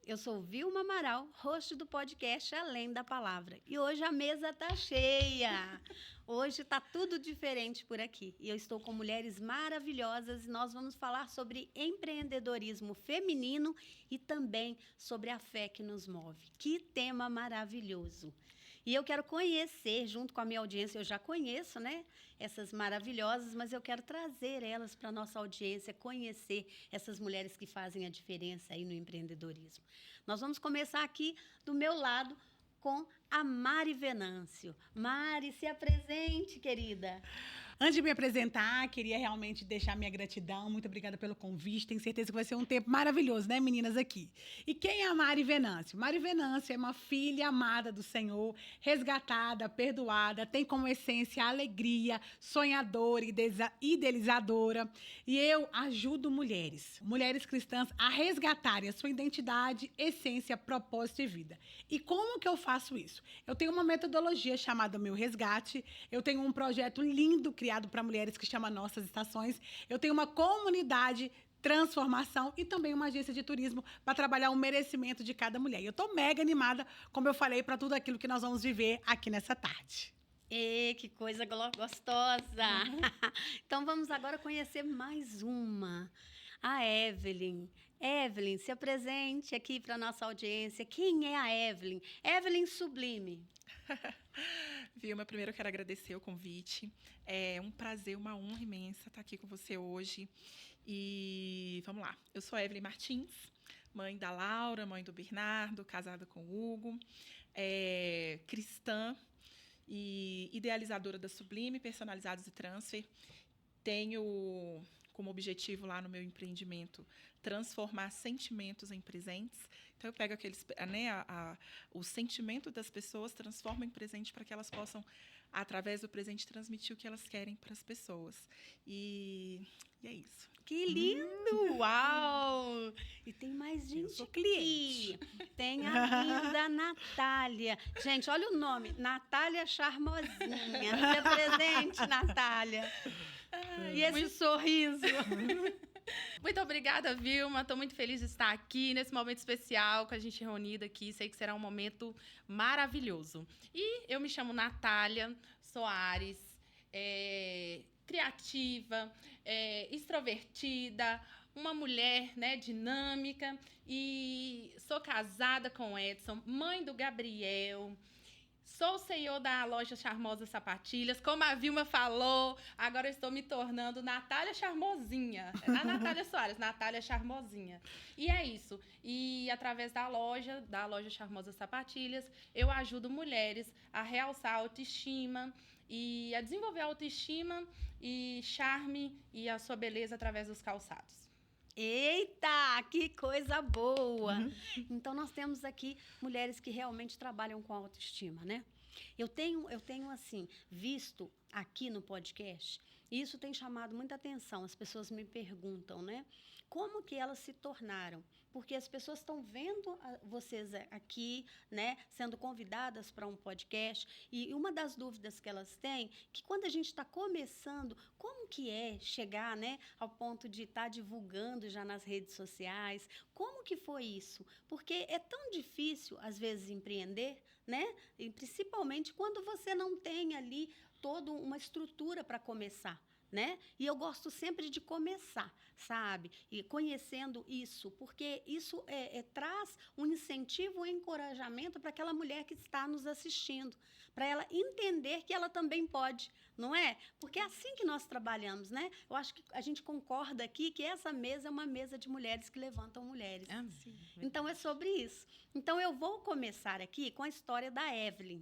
Eu sou Vilma Amaral, host do podcast Além da Palavra. E hoje a mesa tá cheia. Hoje tá tudo diferente por aqui. E eu estou com mulheres maravilhosas e nós vamos falar sobre empreendedorismo feminino e também sobre a fé que nos move. Que tema maravilhoso. E eu quero conhecer, junto com a minha audiência, eu já conheço, né, essas maravilhosas, mas eu quero trazer elas para a nossa audiência, conhecer essas mulheres que fazem a diferença aí no empreendedorismo. Nós vamos começar aqui do meu lado com a Mari Venâncio. Mari, se apresente, querida. Antes de me apresentar, queria realmente deixar minha gratidão. Muito obrigada pelo convite. Tenho certeza que vai ser um tempo maravilhoso, né, meninas, aqui. E quem é a Mari Venâncio? Mari Venâncio é uma filha amada do Senhor, resgatada, perdoada, tem como essência a alegria, sonhadora e idealizadora. E eu ajudo mulheres cristãs, a resgatarem a sua identidade, essência, propósito e vida. E como que eu faço isso? Eu tenho uma metodologia chamada Meu Resgate. Eu tenho um projeto lindo criado para mulheres que chama Nossas Estações. Eu tenho uma comunidade transformação e também uma agência de turismo para trabalhar o merecimento de cada mulher. E eu estou mega animada, como eu falei, para tudo aquilo que nós vamos viver aqui nessa tarde. Que coisa gostosa! Então vamos agora conhecer mais uma, a Evelyn. Evelyn, se apresente aqui para a nossa audiência. Quem é a Evelyn? Evelyn Sublime. Vilma, primeiro eu quero agradecer o convite. É um prazer, uma honra imensa estar aqui com você hoje. E vamos lá. Eu sou a Evelyn Martins, mãe da Laura, mãe do Bernardo, casada com o Hugo, cristã e idealizadora da Sublime, Personalizados e Transfer. Tenho como objetivo lá no meu empreendimento transformar sentimentos em presentes. Então, eu pego aqueles, o sentimento das pessoas, transformo em presente para que elas possam, através do presente, transmitir o que elas querem para as pessoas. E é isso. Que lindo! Uau! E tem mais gente. Eu sou cliente. Tem a linda Natália. Gente, olha o nome. Natália Charmosinha. Se apresente, Natália. E esse sorriso. Muito obrigada, Vilma. Estou muito feliz de estar aqui nesse momento especial com a gente reunida aqui. Sei que será um momento maravilhoso. E eu me chamo Natália Soares, criativa, extrovertida, uma mulher, né, dinâmica, e sou casada com o Edson, mãe do Gabriel. Sou o CEO da loja Charmosa Sapatilhas. Como a Vilma falou, agora eu estou me tornando Natália Charmosinha. A Natália Soares, Natália Charmosinha. E é isso. E através da loja Charmosa Sapatilhas, eu ajudo mulheres a realçar a autoestima e a desenvolver a autoestima e charme e a sua beleza através dos calçados. Eita, que coisa boa! Então, nós temos aqui mulheres que realmente trabalham com autoestima, né? Eu tenho assim, visto aqui no podcast, e isso tem chamado muita atenção. As pessoas me perguntam, né? Como que elas se tornaram? Porque as pessoas estão vendo vocês aqui, né? Sendo convidadas para um podcast. E uma das dúvidas que elas têm, que quando a gente está começando, como que é chegar, né, ao ponto de estar divulgando já nas redes sociais? Como que foi isso? Porque é tão difícil, às vezes, empreender, né? E principalmente quando você não tem ali toda uma estrutura para começar, né? E eu gosto sempre de começar, sabe? E conhecendo isso, porque isso traz um incentivo, um encorajamento para aquela mulher que está nos assistindo, para ela entender que ela também pode, não é? Porque é assim que nós trabalhamos, né? Eu acho que a gente concorda aqui que essa mesa é uma mesa de mulheres que levantam mulheres. Sim. Então, é sobre isso. Então, eu vou começar aqui com a história da Evelyn,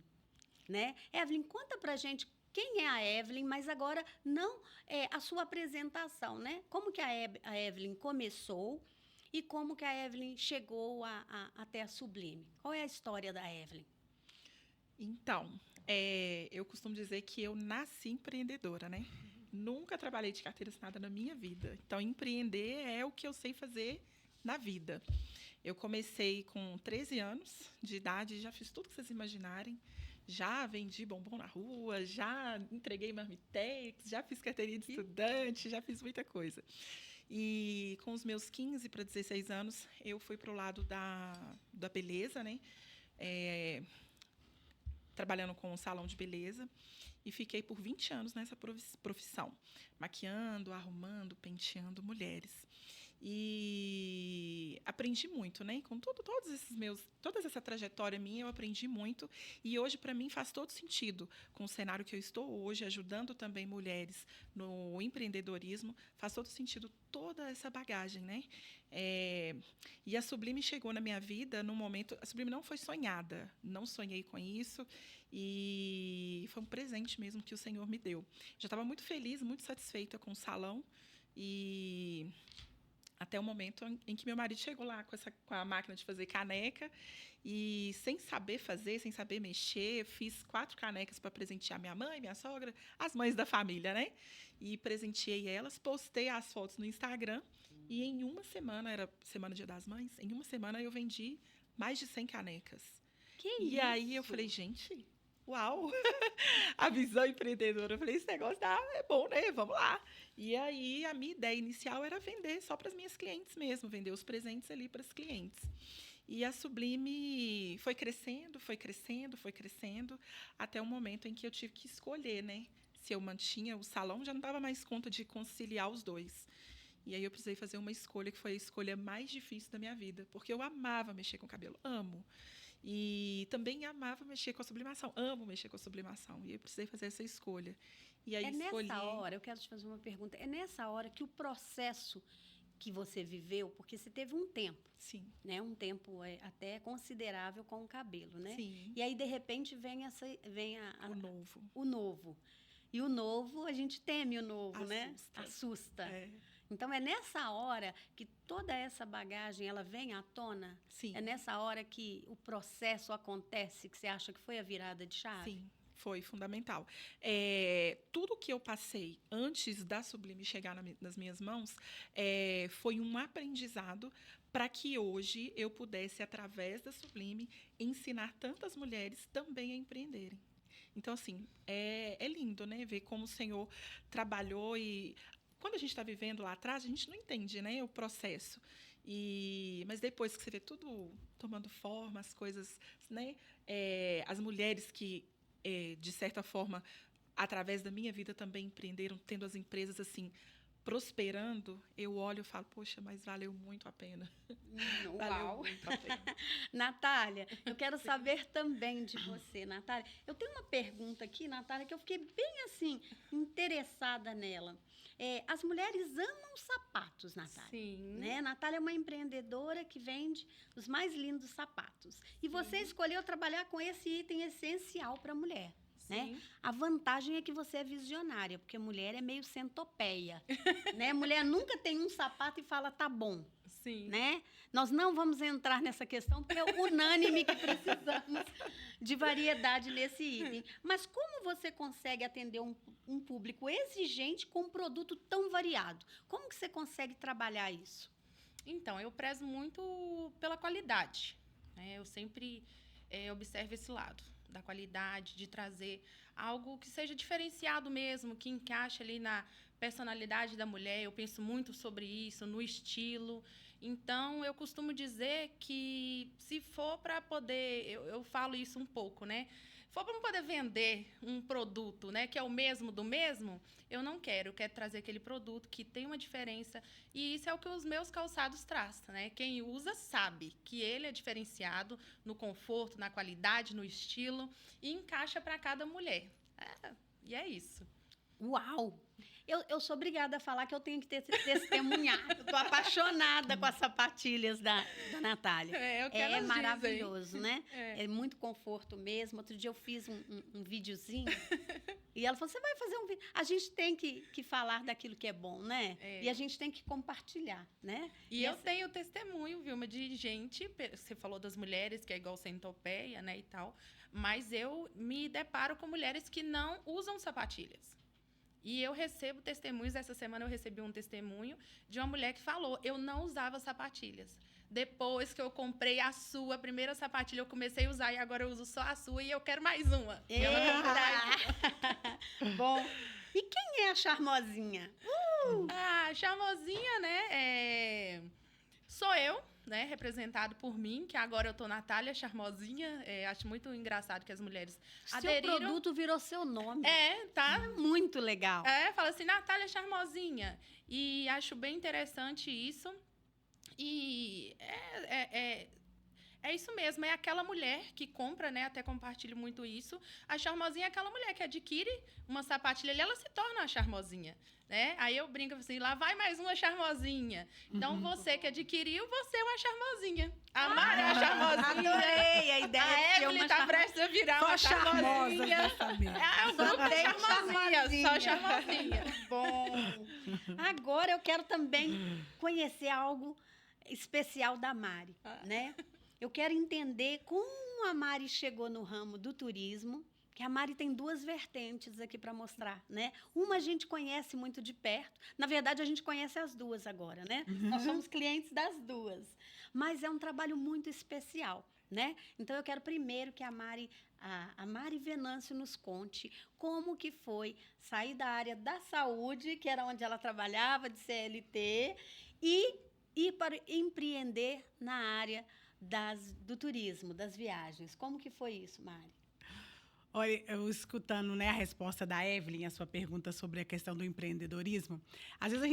né? Evelyn, conta pra gente quem é a Evelyn, mas agora não a sua apresentação, né? Como que a Evelyn começou e como que a Evelyn chegou até a Sublime? Qual é a história da Evelyn? Então, eu costumo dizer que eu nasci empreendedora, né? Nunca trabalhei de carteira assinada na minha vida. Então, empreender é o que eu sei fazer na vida. Eu comecei com 13 anos de idade, já fiz tudo que vocês imaginarem. Já vendi bombom na rua, já entreguei marmitex, já fiz carteirinha de estudante, já fiz muita coisa. E com os meus 15 para 16 anos, eu fui para o lado da beleza, né? Trabalhando com um salão de beleza. E fiquei por 20 anos nessa profissão, maquiando, arrumando, penteando mulheres. E aprendi muito, né? Com toda essa trajetória minha, eu aprendi muito. E hoje, para mim, faz todo sentido. Com o cenário que eu estou hoje, ajudando também mulheres no empreendedorismo, faz todo sentido toda essa bagagem, né? E a Sublime chegou na minha vida num momento... A Sublime não foi sonhada, não sonhei com isso. E foi um presente mesmo que o Senhor me deu. Já estava muito feliz, muito satisfeita com o salão. E... até o momento em que meu marido chegou lá com a máquina de fazer caneca e, sem saber fazer, sem saber mexer, fiz 4 canecas para presentear minha mãe, minha sogra, as mães da família, né? E presenteei elas, postei as fotos no Instagram e em uma semana, era Semana Dia das Mães, em uma semana eu vendi mais de 100 canecas. E aí eu falei, gente, uau! A visão empreendedora. Eu falei, esse negócio é bom, né? Vamos lá. E aí, a minha ideia inicial era vender só para as minhas clientes mesmo, vender os presentes ali para as clientes. E a Sublime foi crescendo, até o momento em que eu tive que escolher, né? Se eu mantinha o salão, já não dava mais conta de conciliar os dois. E aí eu precisei fazer uma escolha que foi a escolha mais difícil da minha vida, porque eu amava mexer com cabelo, amo. E também amava mexer com a sublimação, amo mexer com a sublimação. E eu precisei fazer essa escolha. E aí nessa hora, eu quero te fazer uma pergunta, é nessa hora que o processo que você viveu, porque você teve um tempo, sim, né? Um tempo até considerável com o cabelo, né? Sim. E aí, de repente, vem o novo. O novo. E o novo, a gente teme o novo, né? Assusta. Então, é nessa hora que toda essa bagagem, ela vem à tona? Sim. É nessa hora que o processo acontece, que você acha que foi a virada de chave? Sim, foi fundamental. Tudo que eu passei antes da Sublime chegar nas minhas mãos foi um aprendizado para que hoje eu pudesse, através da Sublime, ensinar tantas mulheres também a empreenderem. Então, assim, é lindo, né? Ver como o Senhor trabalhou e... Quando a gente está vivendo lá atrás, a gente não entende, né, o processo. Mas depois que você vê tudo tomando forma, as coisas, né, as mulheres que, de certa forma, através da minha vida também empreenderam, tendo as empresas assim prosperando, eu olho e falo, poxa, mas valeu muito a pena. Valeu muito a pena. Natália, eu quero saber também de você, Natália. Eu tenho uma pergunta aqui, Natália, que eu fiquei bem assim interessada nela. As mulheres amam sapatos, Natália. Sim. Né? Natália é uma empreendedora que vende os mais lindos sapatos. E você escolheu trabalhar com esse item essencial para a mulher. Né? A vantagem é que você é visionária, porque mulher é meio centopeia. Né? Mulher nunca tem um sapato e fala, tá bom. Sim. Né? Nós não vamos entrar nessa questão, porque é unânime que precisamos de variedade nesse item. Mas como você consegue atender um público exigente com um produto tão variado? Como que você consegue trabalhar isso? Então, eu prezo muito pela qualidade. Né? Eu sempre observo esse lado da qualidade, de trazer algo que seja diferenciado mesmo, que encaixe ali na personalidade da mulher. Eu penso muito sobre isso, no estilo. Então, eu costumo dizer que se for para poder... Eu falo isso um pouco, né? Se for para poder vender um produto, né, que é o mesmo do mesmo, eu não quero. Eu quero trazer aquele produto que tem uma diferença. E isso é o que os meus calçados trazem, né? Quem usa sabe que ele é diferenciado no conforto, na qualidade, no estilo e encaixa para cada mulher. E é isso. Uau! Eu sou obrigada a falar que eu tenho que testemunhar. Eu estou apaixonada com as sapatilhas da Natália. É maravilhoso, né? É muito conforto mesmo. Outro dia eu fiz um videozinho e ela falou, você vai fazer um vídeo? A gente tem que falar daquilo que é bom, né? E a gente tem que compartilhar, né? E eu tenho testemunho, Vilma, de gente... Você falou das mulheres, que é igual centopeia, né, e tal. Mas eu me deparo com mulheres que não usam sapatilhas. E eu recebo testemunhos. Essa semana eu recebi um testemunho de uma mulher que falou, eu não usava sapatilhas. Depois que eu comprei a primeira sapatilha, eu comecei a usar e agora eu uso só a sua e eu quero mais uma. Bom, e quem é a charmosinha? A charmosinha, né? Sou eu, né? Representado por mim, que agora eu tô Natália Charmosinha. Acho muito engraçado que as mulheres aderiram. Seu produto virou seu nome. Tá? Muito legal. Fala assim, Natália Charmosinha. E acho bem interessante isso. E é isso mesmo, é aquela mulher que compra, né? Até compartilho muito isso. A charmosinha é aquela mulher que adquire uma sapatilha ali, ela se torna uma charmosinha, né? Aí eu brinco assim, lá vai mais uma charmosinha. Então, você que adquiriu, você é uma charmosinha. A Mari é uma charmosinha. Adorei a ideia A de ser Evelyn uma tá prestes a virar Só uma charmosa, charmosinha. vai saber. O grupo é charmosinha, só charmosinha. Bom, agora eu quero também conhecer algo especial da Mari, né? Eu quero entender como a Mari chegou no ramo do turismo, que a Mari tem duas vertentes aqui para mostrar, né? Uma a gente conhece muito de perto, na verdade a gente conhece as duas agora, né? Nós somos clientes das duas, mas é um trabalho muito especial, né? Então eu quero primeiro que a Mari Venâncio nos conte como que foi sair da área da saúde, que era onde ela trabalhava, de CLT, e ir para empreender na área do turismo, das viagens. Como que foi isso, Mari? Olha, eu escutando, né, a resposta da Evelyn, a sua pergunta sobre a questão do empreendedorismo, às vezes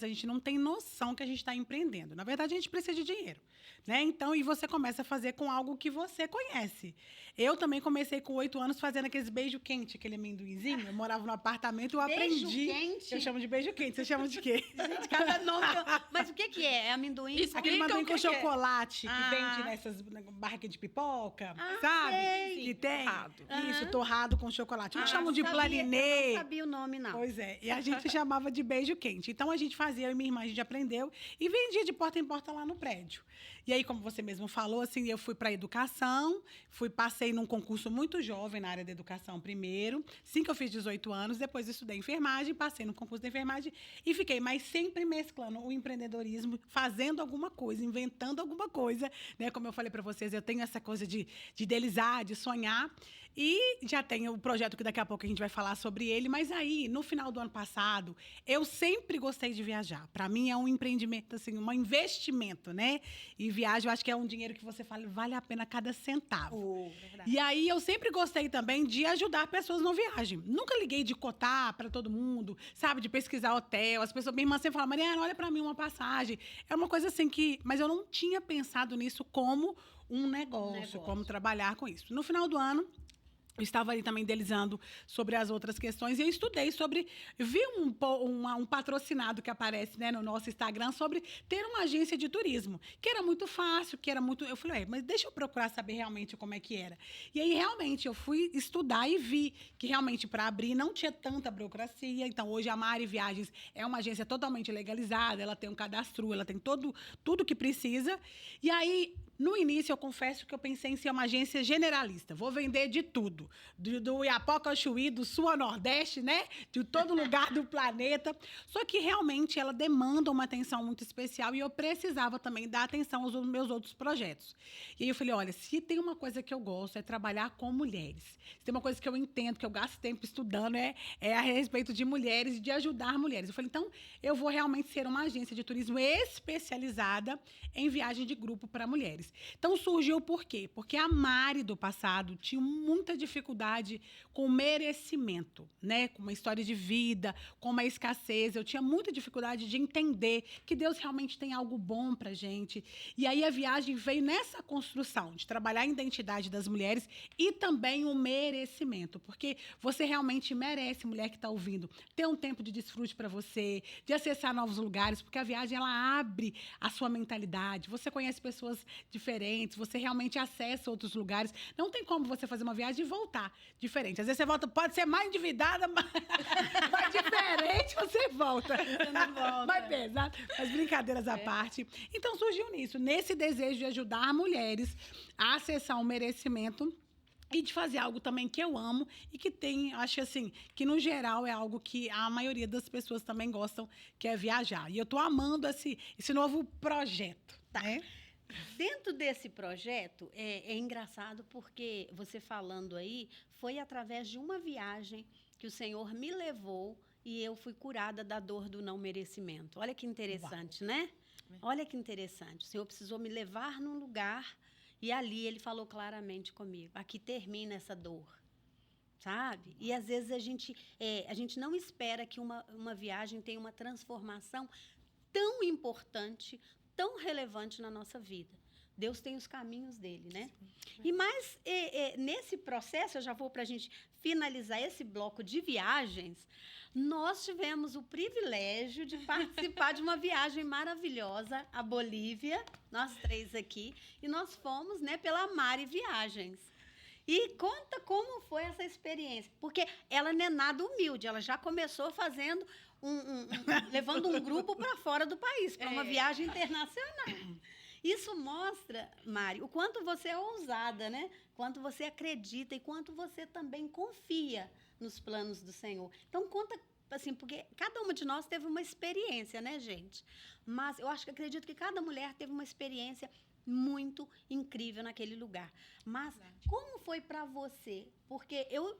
a gente não tem noção que a gente está empreendendo. Na verdade, a gente precisa de dinheiro, né? Então, e você começa a fazer com algo que você conhece. Eu também comecei com 8 anos fazendo aqueles beijo quente, aquele amendoinzinho. Eu morava no apartamento, eu aprendi. Beijo quente? Eu chamo de beijo quente. Você chama de quê? Gente, cada nome. Mas o que é? É amendoim? Explica Aquele o amendoim que com que é. chocolate que Ah. vende nessas barraquinhas de pipoca, Ah, sabe? sei. Que tem. Torrado. Isso, torrado com chocolate. Uns chamam de Eu planinê. não sabia o nome, não. Pois é, e a gente chamava de beijo quente. Então, a gente fazia, eu e minha irmã, a gente aprendeu e vendia de porta em porta lá no prédio. E aí, como você mesmo falou, assim, eu fui para a educação, passei num concurso muito jovem na área da educação primeiro, assim que eu fiz 18 anos, depois estudei enfermagem, passei no concurso de enfermagem e fiquei, mas sempre mesclando o empreendedorismo, fazendo alguma coisa, inventando alguma coisa, né? Como eu falei para vocês, eu tenho essa coisa de idealizar, de sonhar. E já tem o projeto que daqui a pouco a gente vai falar sobre ele, mas aí, no final do ano passado, eu sempre gostei de viajar. Para mim é um empreendimento, assim, um investimento, né? E viagem, eu acho que é um dinheiro que você fala, vale a pena cada centavo. E aí, eu sempre gostei também de ajudar pessoas na viagem. Nunca liguei de cotar para todo mundo, sabe? De pesquisar hotel. As pessoas, minha irmã sempre fala, Mariana, olha para mim uma passagem. É uma coisa assim que... Mas eu não tinha pensado nisso como um negócio, como trabalhar com isso. No final do ano, eu estava ali também idealizando sobre as outras questões e eu estudei sobre... Vi um patrocinado que aparece, né, no nosso Instagram sobre ter uma agência de turismo, que era muito fácil, que era muito... Eu falei, mas deixa eu procurar saber realmente como é que era. E aí, realmente, eu fui estudar e vi que realmente para abrir não tinha tanta burocracia. Então, hoje a Mari Viagens é uma agência totalmente legalizada, ela tem um cadastro, ela tem tudo que precisa. E aí... No início, eu confesso que eu pensei em ser uma agência generalista. Vou vender de tudo. Do Iapoca ao Chuí, do Sul ao Nordeste, né? De todo lugar do planeta. Só que, realmente, ela demanda uma atenção muito especial e eu precisava também dar atenção aos meus outros projetos. E aí eu falei, olha, se tem uma coisa que eu gosto é trabalhar com mulheres. Se tem uma coisa que eu entendo, que eu gasto tempo estudando, é a respeito de mulheres e de ajudar mulheres. Eu falei, então, eu vou realmente ser uma agência de turismo especializada em viagem de grupo para mulheres. Então, surgiu por quê? Porque a Mari do passado tinha muita dificuldade com o merecimento, né? Com uma história de vida, com uma escassez. Eu tinha muita dificuldade de entender que Deus realmente tem algo bom pra gente. E aí, a viagem veio nessa construção de trabalhar a identidade das mulheres e também o merecimento. Porque você realmente merece, mulher que está ouvindo, ter um tempo de desfrute para você, de acessar novos lugares, porque a viagem, ela abre a sua mentalidade. Você conhece pessoas diferentes, você realmente acessa outros lugares. Não tem como você fazer uma viagem e voltar diferente. Às vezes você volta, pode ser mais endividada, mas diferente você volta. Você não volta. Mais pesado. Mas brincadeiras à parte. Então surgiu nisso, nesse desejo de ajudar mulheres a acessar o merecimento e de fazer algo também que eu amo e que tem, acho assim, que no geral é algo que a maioria das pessoas também gostam, que é viajar. E eu tô amando esse novo projeto, né? Dentro desse projeto, é engraçado porque você falando aí, foi através de uma viagem que o Senhor me levou e eu fui curada da dor do não merecimento. Olha que interessante, né? Olha que interessante. O Senhor precisou me levar num lugar e ali Ele falou claramente comigo. Aqui termina essa dor, sabe? E às vezes a gente não espera que uma viagem tenha uma transformação tão importante, tão relevante na nossa vida. Deus tem os caminhos dele, né? E mais, nesse processo, eu já vou para a gente finalizar esse bloco de viagens, nós tivemos o privilégio de participar de uma viagem maravilhosa à Bolívia, nós 3 aqui, e nós fomos, né, pela Mari Viagens. E conta como foi essa experiência, porque ela não é nada humilde, ela já começou fazendo levando um grupo para fora do país, para uma viagem internacional. Isso mostra, Mari, o quanto você é ousada, né? Quanto você acredita e quanto você também confia nos planos do Senhor. Então, conta, assim, porque cada uma de nós teve uma experiência, né, gente? Mas eu acredito que cada mulher teve uma experiência muito incrível naquele lugar. Mas como foi para você? Porque eu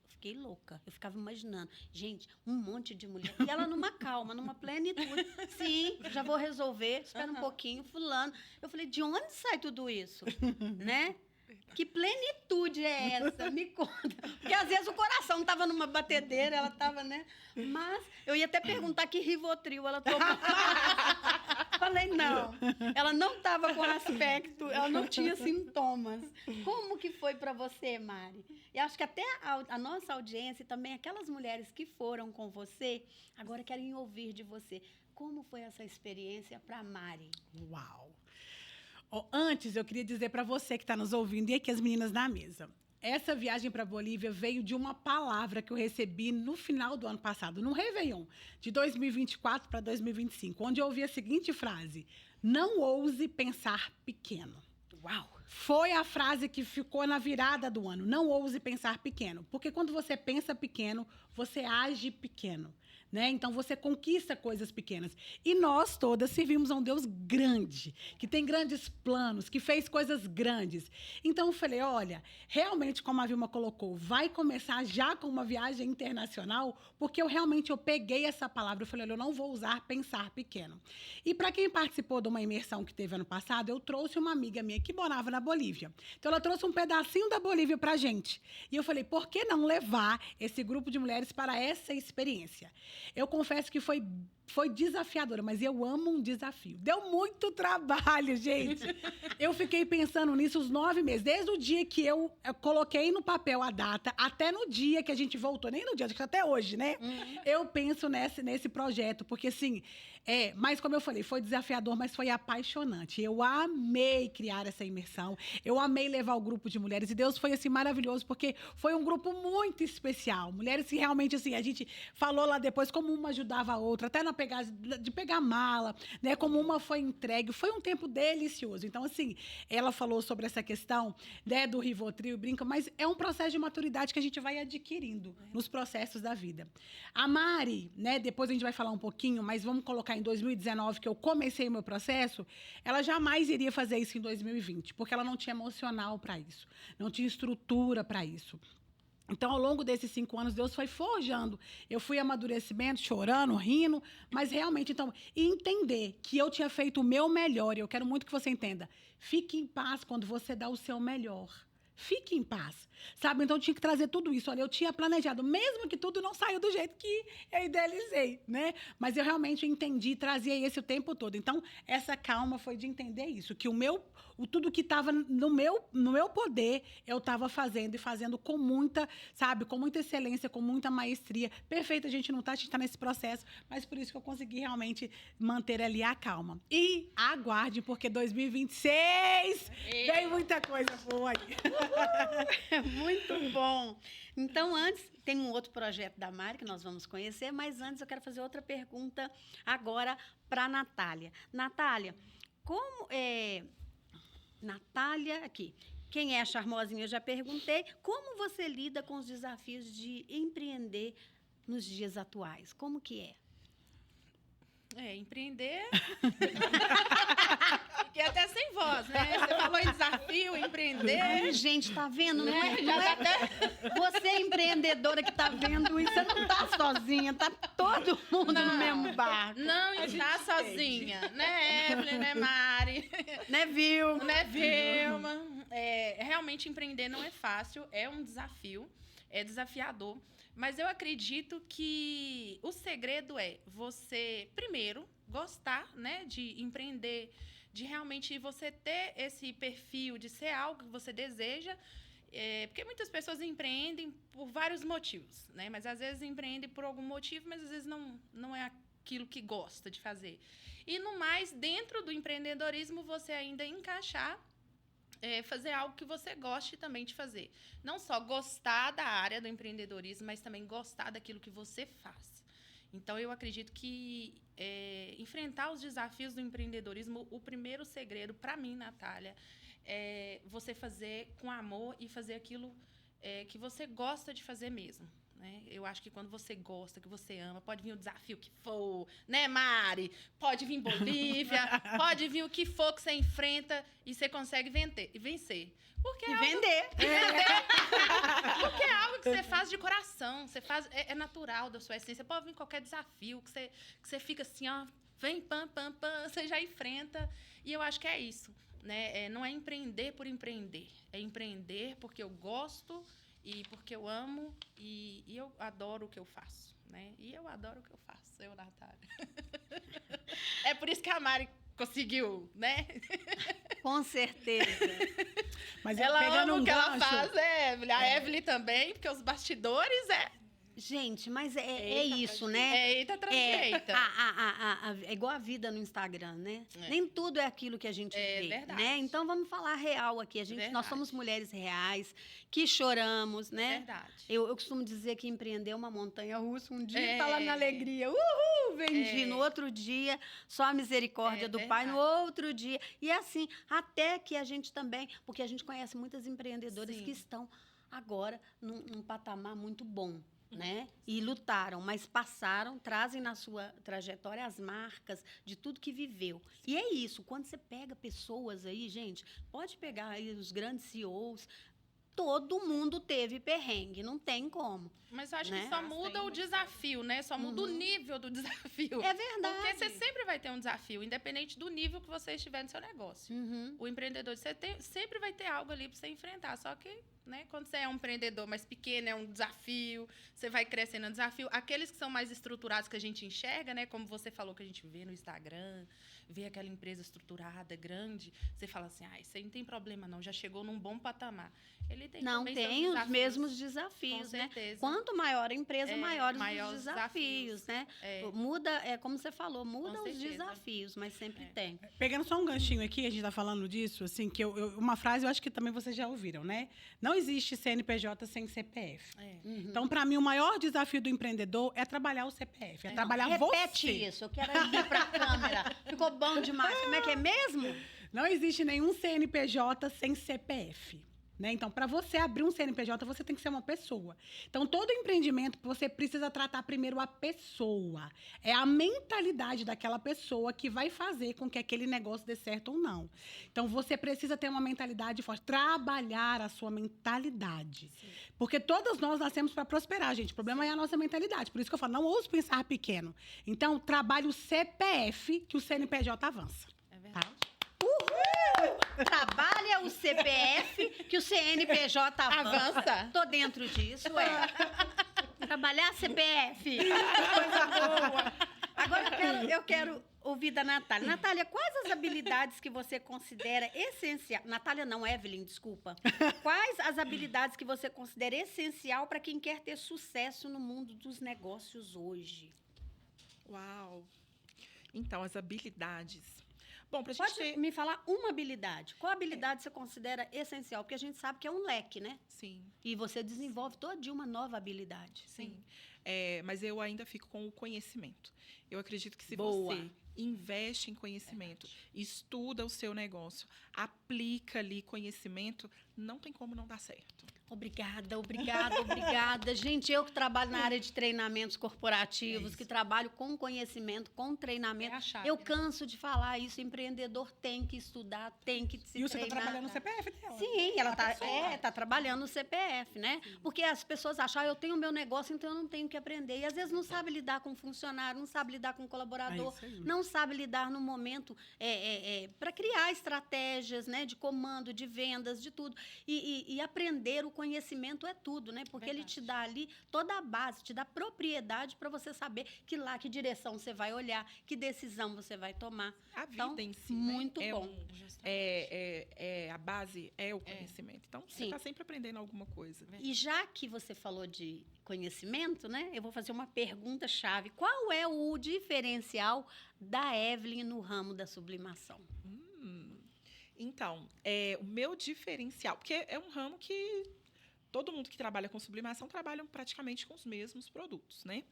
fiquei louca. Eu ficava imaginando, gente, um monte de mulher. E ela numa calma, numa plenitude. Sim, já vou resolver, espera um pouquinho, fulano. Eu falei, de onde sai tudo isso? Né? Que plenitude é essa? Me conta. Porque às vezes o coração estava numa batedeira, ela estava, né? Mas eu ia até perguntar que Rivotril ela tomou. Falei, não. Ela não estava com aspecto, ela não tinha sintomas. Como que foi para você, Mari? E acho que até a nossa audiência e também aquelas mulheres que foram com você, agora querem ouvir de você. Como foi essa experiência para Mari? Uau! Antes, eu queria dizer para você que está nos ouvindo e aqui as meninas na mesa. Essa viagem para a Bolívia veio de uma palavra que eu recebi no final do ano passado, no Réveillon, de 2024 para 2025, onde eu ouvi a seguinte frase: não ouse pensar pequeno. Uau! Foi a frase que ficou na virada do ano. Não ouse pensar pequeno. Porque quando você pensa pequeno, você age pequeno. Né? Então, você conquista coisas pequenas. E nós todas servimos a um Deus grande, que tem grandes planos, que fez coisas grandes. Então, eu falei, olha, realmente, como a Vilma colocou, vai começar já com uma viagem internacional, porque eu peguei essa palavra. Eu falei, olha, eu não vou usar pensar pequeno. E para quem participou de uma imersão que teve ano passado, eu trouxe uma amiga minha que morava na Bolívia. Então, ela trouxe um pedacinho da Bolívia para a gente. E eu falei, por que não levar esse grupo de mulheres para essa experiência? Eu confesso que foi desafiadora, mas eu amo um desafio. Deu muito trabalho, gente. Eu fiquei pensando nisso os 9 meses. Desde o dia que eu coloquei no papel a data, até no dia que a gente voltou. Nem no dia, acho que até hoje, né? Eu penso nesse projeto, porque assim... mas como eu falei, foi desafiador, mas foi apaixonante. Eu amei criar essa imersão. Eu amei levar o grupo de mulheres. E Deus foi, assim, maravilhoso, porque foi um grupo muito especial. Mulheres que realmente, assim, a gente falou lá depois como uma ajudava a outra, até de pegar mala, né? Como uma foi entregue. Foi um tempo delicioso. Então, assim, ela falou sobre essa questão, né, do Rivotril, brinca, mas é um processo de maturidade que a gente vai adquirindo nos processos da vida. A Mari, né, depois a gente vai falar um pouquinho, mas vamos colocar em 2019, que eu comecei o meu processo, ela jamais iria fazer isso em 2020, porque ela não tinha emocional para isso, não tinha estrutura para isso. Então, ao longo desses 5 anos, Deus foi forjando. Eu fui amadurecimento, chorando, rindo, mas realmente, então, entender que eu tinha feito o meu melhor, e eu quero muito que você entenda, fique em paz quando você dá o seu melhor. Fique em paz, sabe? Então, eu tinha que trazer tudo isso. Olha, eu tinha planejado, mesmo que tudo não saiu do jeito que eu idealizei, né? Mas eu realmente entendi, trazia esse o tempo todo. Então, essa calma foi de entender isso, que tudo que estava no meu poder, eu estava fazendo, e fazendo com muita, sabe? Com muita excelência, com muita maestria. Perfeito, a gente não está, a gente está nesse processo, mas por isso que eu consegui realmente manter ali a calma. E aguarde, porque 2026 vem muita coisa boa aí. Muito bom. Então, antes, tem um outro projeto da Mari que nós vamos conhecer, mas antes eu quero fazer outra pergunta agora para a Natália. Natália, Natália, aqui. Quem é a charmosinha? Eu já perguntei. Como você lida com os desafios de empreender nos dias atuais? Como que é? Empreender... Fiquei até sem voz, né? Você falou em desafio. desafio empreender. Ai, gente, tá vendo? Não é, Já não é tá você empreendedora que tá vendo isso, você não tá sozinha, tá todo mundo no mesmo barco. Não está sozinha, né, Evelyn, né, Mari? Né, viu? Né, Vilma? Realmente empreender não é fácil, é um desafio, é desafiador. Mas eu acredito que o segredo é você, primeiro, gostar, né, de empreender, de realmente você ter esse perfil de ser algo que você deseja. Porque muitas pessoas empreendem por vários motivos, né? Mas às vezes empreendem por algum motivo, mas às vezes não é aquilo que gosta de fazer. E no mais, dentro do empreendedorismo, você ainda encaixar, fazer algo que você goste também de fazer. Não só gostar da área do empreendedorismo, mas também gostar daquilo que você faz. Então, eu acredito que enfrentar os desafios do empreendedorismo, o primeiro segredo, para mim, Natália, é você fazer com amor e fazer aquilo que você gosta de fazer mesmo. Né? Eu acho que quando você gosta, que você ama, pode vir o desafio que for, né, Mari? Pode vir Bolívia, pode vir o que for que você enfrenta e você consegue vencer. Porque E vender. Porque é algo que você faz de coração, você faz, é natural da sua essência. Pode vir qualquer desafio que você fica assim, ó, vem, pam, pam, pam, você já enfrenta. E eu acho que é isso, né? Não é empreender por empreender, é empreender porque eu gosto e porque eu amo e eu adoro o que eu faço, né? E eu adoro o que eu faço, eu, Natália. É por isso que a Mari conseguiu, né? Com certeza. Mas Ela pegando ama um o que ela gancho, faz, a Evelyn também, porque os bastidores Gente, mas é Eita, isso, pra né? eita atrás de eita. É igual a vida no Instagram, né? É. Nem tudo é aquilo que a gente É vê, verdade. né? Então vamos falar real aqui. Nós Verdade. somos mulheres reais que choramos, né? Verdade. Eu costumo dizer que empreender é uma montanha russa. Um dia É. tá lá na alegria, uhul, vendi. É. No outro dia, só a misericórdia É do Pai. No verdade. outro dia. E assim, até que a gente também... Porque a gente conhece muitas empreendedoras Sim. que estão agora num patamar muito bom. Né? E lutaram, mas passaram, trazem na sua trajetória as marcas de tudo que viveu. E é isso, quando você pega pessoas aí, gente, pode pegar aí os grandes CEOs, todo mundo teve perrengue, não tem como. Mas eu acho Né? que só muda o desafio, né? Só muda o nível do desafio. É verdade. Porque você sempre vai ter um desafio, independente do nível que você estiver no seu negócio. Uhum. O empreendedor, sempre vai ter algo ali para você enfrentar. Só que, né, quando você é um empreendedor mais pequeno, é um desafio, você vai crescendo no desafio. Aqueles que são mais estruturados, que a gente enxerga, né? Como você falou, que a gente vê no Instagram, vê aquela empresa estruturada, grande, você fala assim, isso aí não tem problema não, já chegou num bom patamar. Ele tem Não também seus tem os desafios. mesmos Com desafios, né? certeza. Quanto maior a empresa, maiores maiores os desafios, né? É. Muda, como você falou, muda os certeza. desafios, mas sempre tem. pegando só um ganchinho aqui, a gente tá falando disso, assim, que uma frase eu acho que também vocês já ouviram, né? Não existe CNPJ sem CPF. Uhum. Então, para mim, o maior desafio do empreendedor é trabalhar o CPF, é trabalhar Repete você. isso, eu quero ir para a câmera. Ficou bom demais. Como é que é mesmo? Não existe nenhum CNPJ sem CPF. Né? Então, para você abrir um CNPJ, você tem que ser uma pessoa. Então, todo empreendimento, você precisa tratar primeiro a pessoa. É a mentalidade daquela pessoa que vai fazer com que aquele negócio dê certo ou não. Então, você precisa ter uma mentalidade forte. Trabalhar a sua mentalidade. Sim. Porque todos nós nascemos para prosperar, gente. O problema é a nossa mentalidade. Por isso que eu falo, não ouse pensar pequeno. Então, trabalhe o CPF, que o CNPJ avança. É verdade. Tá? Trabalha o CPF, que o CNPJ avança. Tô dentro disso, Trabalhar CPF. Coisa boa. Agora eu quero ouvir da Natália. Natália, quais as habilidades que você considera essencial? Natália não, Evelyn, desculpa. Quais as habilidades que você considera essencial para quem quer ter sucesso no mundo dos negócios hoje? Uau! Então, as habilidades. Bom, pra gente Pode me falar uma habilidade. Qual habilidade você considera essencial? Porque a gente sabe que é um leque, né? Sim. E você desenvolve toda de uma nova habilidade. Sim. Mas eu ainda fico com o conhecimento. Eu acredito que se Boa. você investe em conhecimento, estuda o seu negócio, aplica ali conhecimento, não tem como não dar certo. Obrigada, obrigada, obrigada. Gente, eu que trabalho na área de treinamentos corporativos, que trabalho com conhecimento, com treinamento, É a chave, eu né? canso de falar isso. Empreendedor tem que estudar, tem que se E você treinar. tá trabalhando no CPF dela. Sim, ela tá, pessoa. tá trabalhando no CPF, né? Porque as pessoas acham, eu tenho meu negócio, então eu não tenho que aprender. E às vezes não sabe lidar com funcionário, não sabe lidar com colaborador, É isso aí. não sabe lidar no momento para criar estratégias, né, de comando, de vendas, de tudo. E aprender o conhecimento é tudo, né? Porque ele te dá ali toda a base, te dá propriedade para você saber que direção você vai olhar, que decisão você vai tomar. A vida Então, em si, muito né, é bom. a base é o conhecimento. Então, você Sim. está sempre aprendendo alguma coisa. E já que você falou de conhecimento, né? Eu vou fazer uma pergunta-chave. Qual é o diferencial da Evelyn no ramo da sublimação? Então, o meu diferencial, porque é um ramo que todo mundo que trabalha com sublimação trabalha praticamente com os mesmos produtos, né?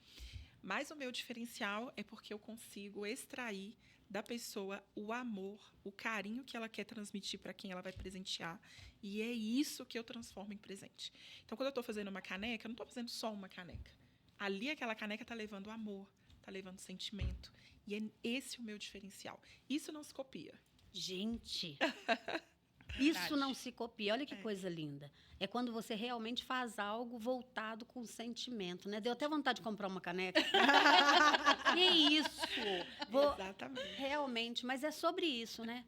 Mas o meu diferencial é porque eu consigo extrair da pessoa o amor, o carinho que ela quer transmitir para quem ela vai presentear. E é isso que eu transformo em presente. Então, quando eu estou fazendo uma caneca, eu não estou fazendo só uma caneca. Ali, aquela caneca está levando amor, está levando sentimento. E é esse o meu diferencial. Isso não se copia. Gente, isso não se copia. Olha que coisa linda. É quando você realmente faz algo voltado com sentimento, né? Deu até vontade de comprar uma caneca. Que isso! Exatamente. Realmente, mas é sobre isso, né?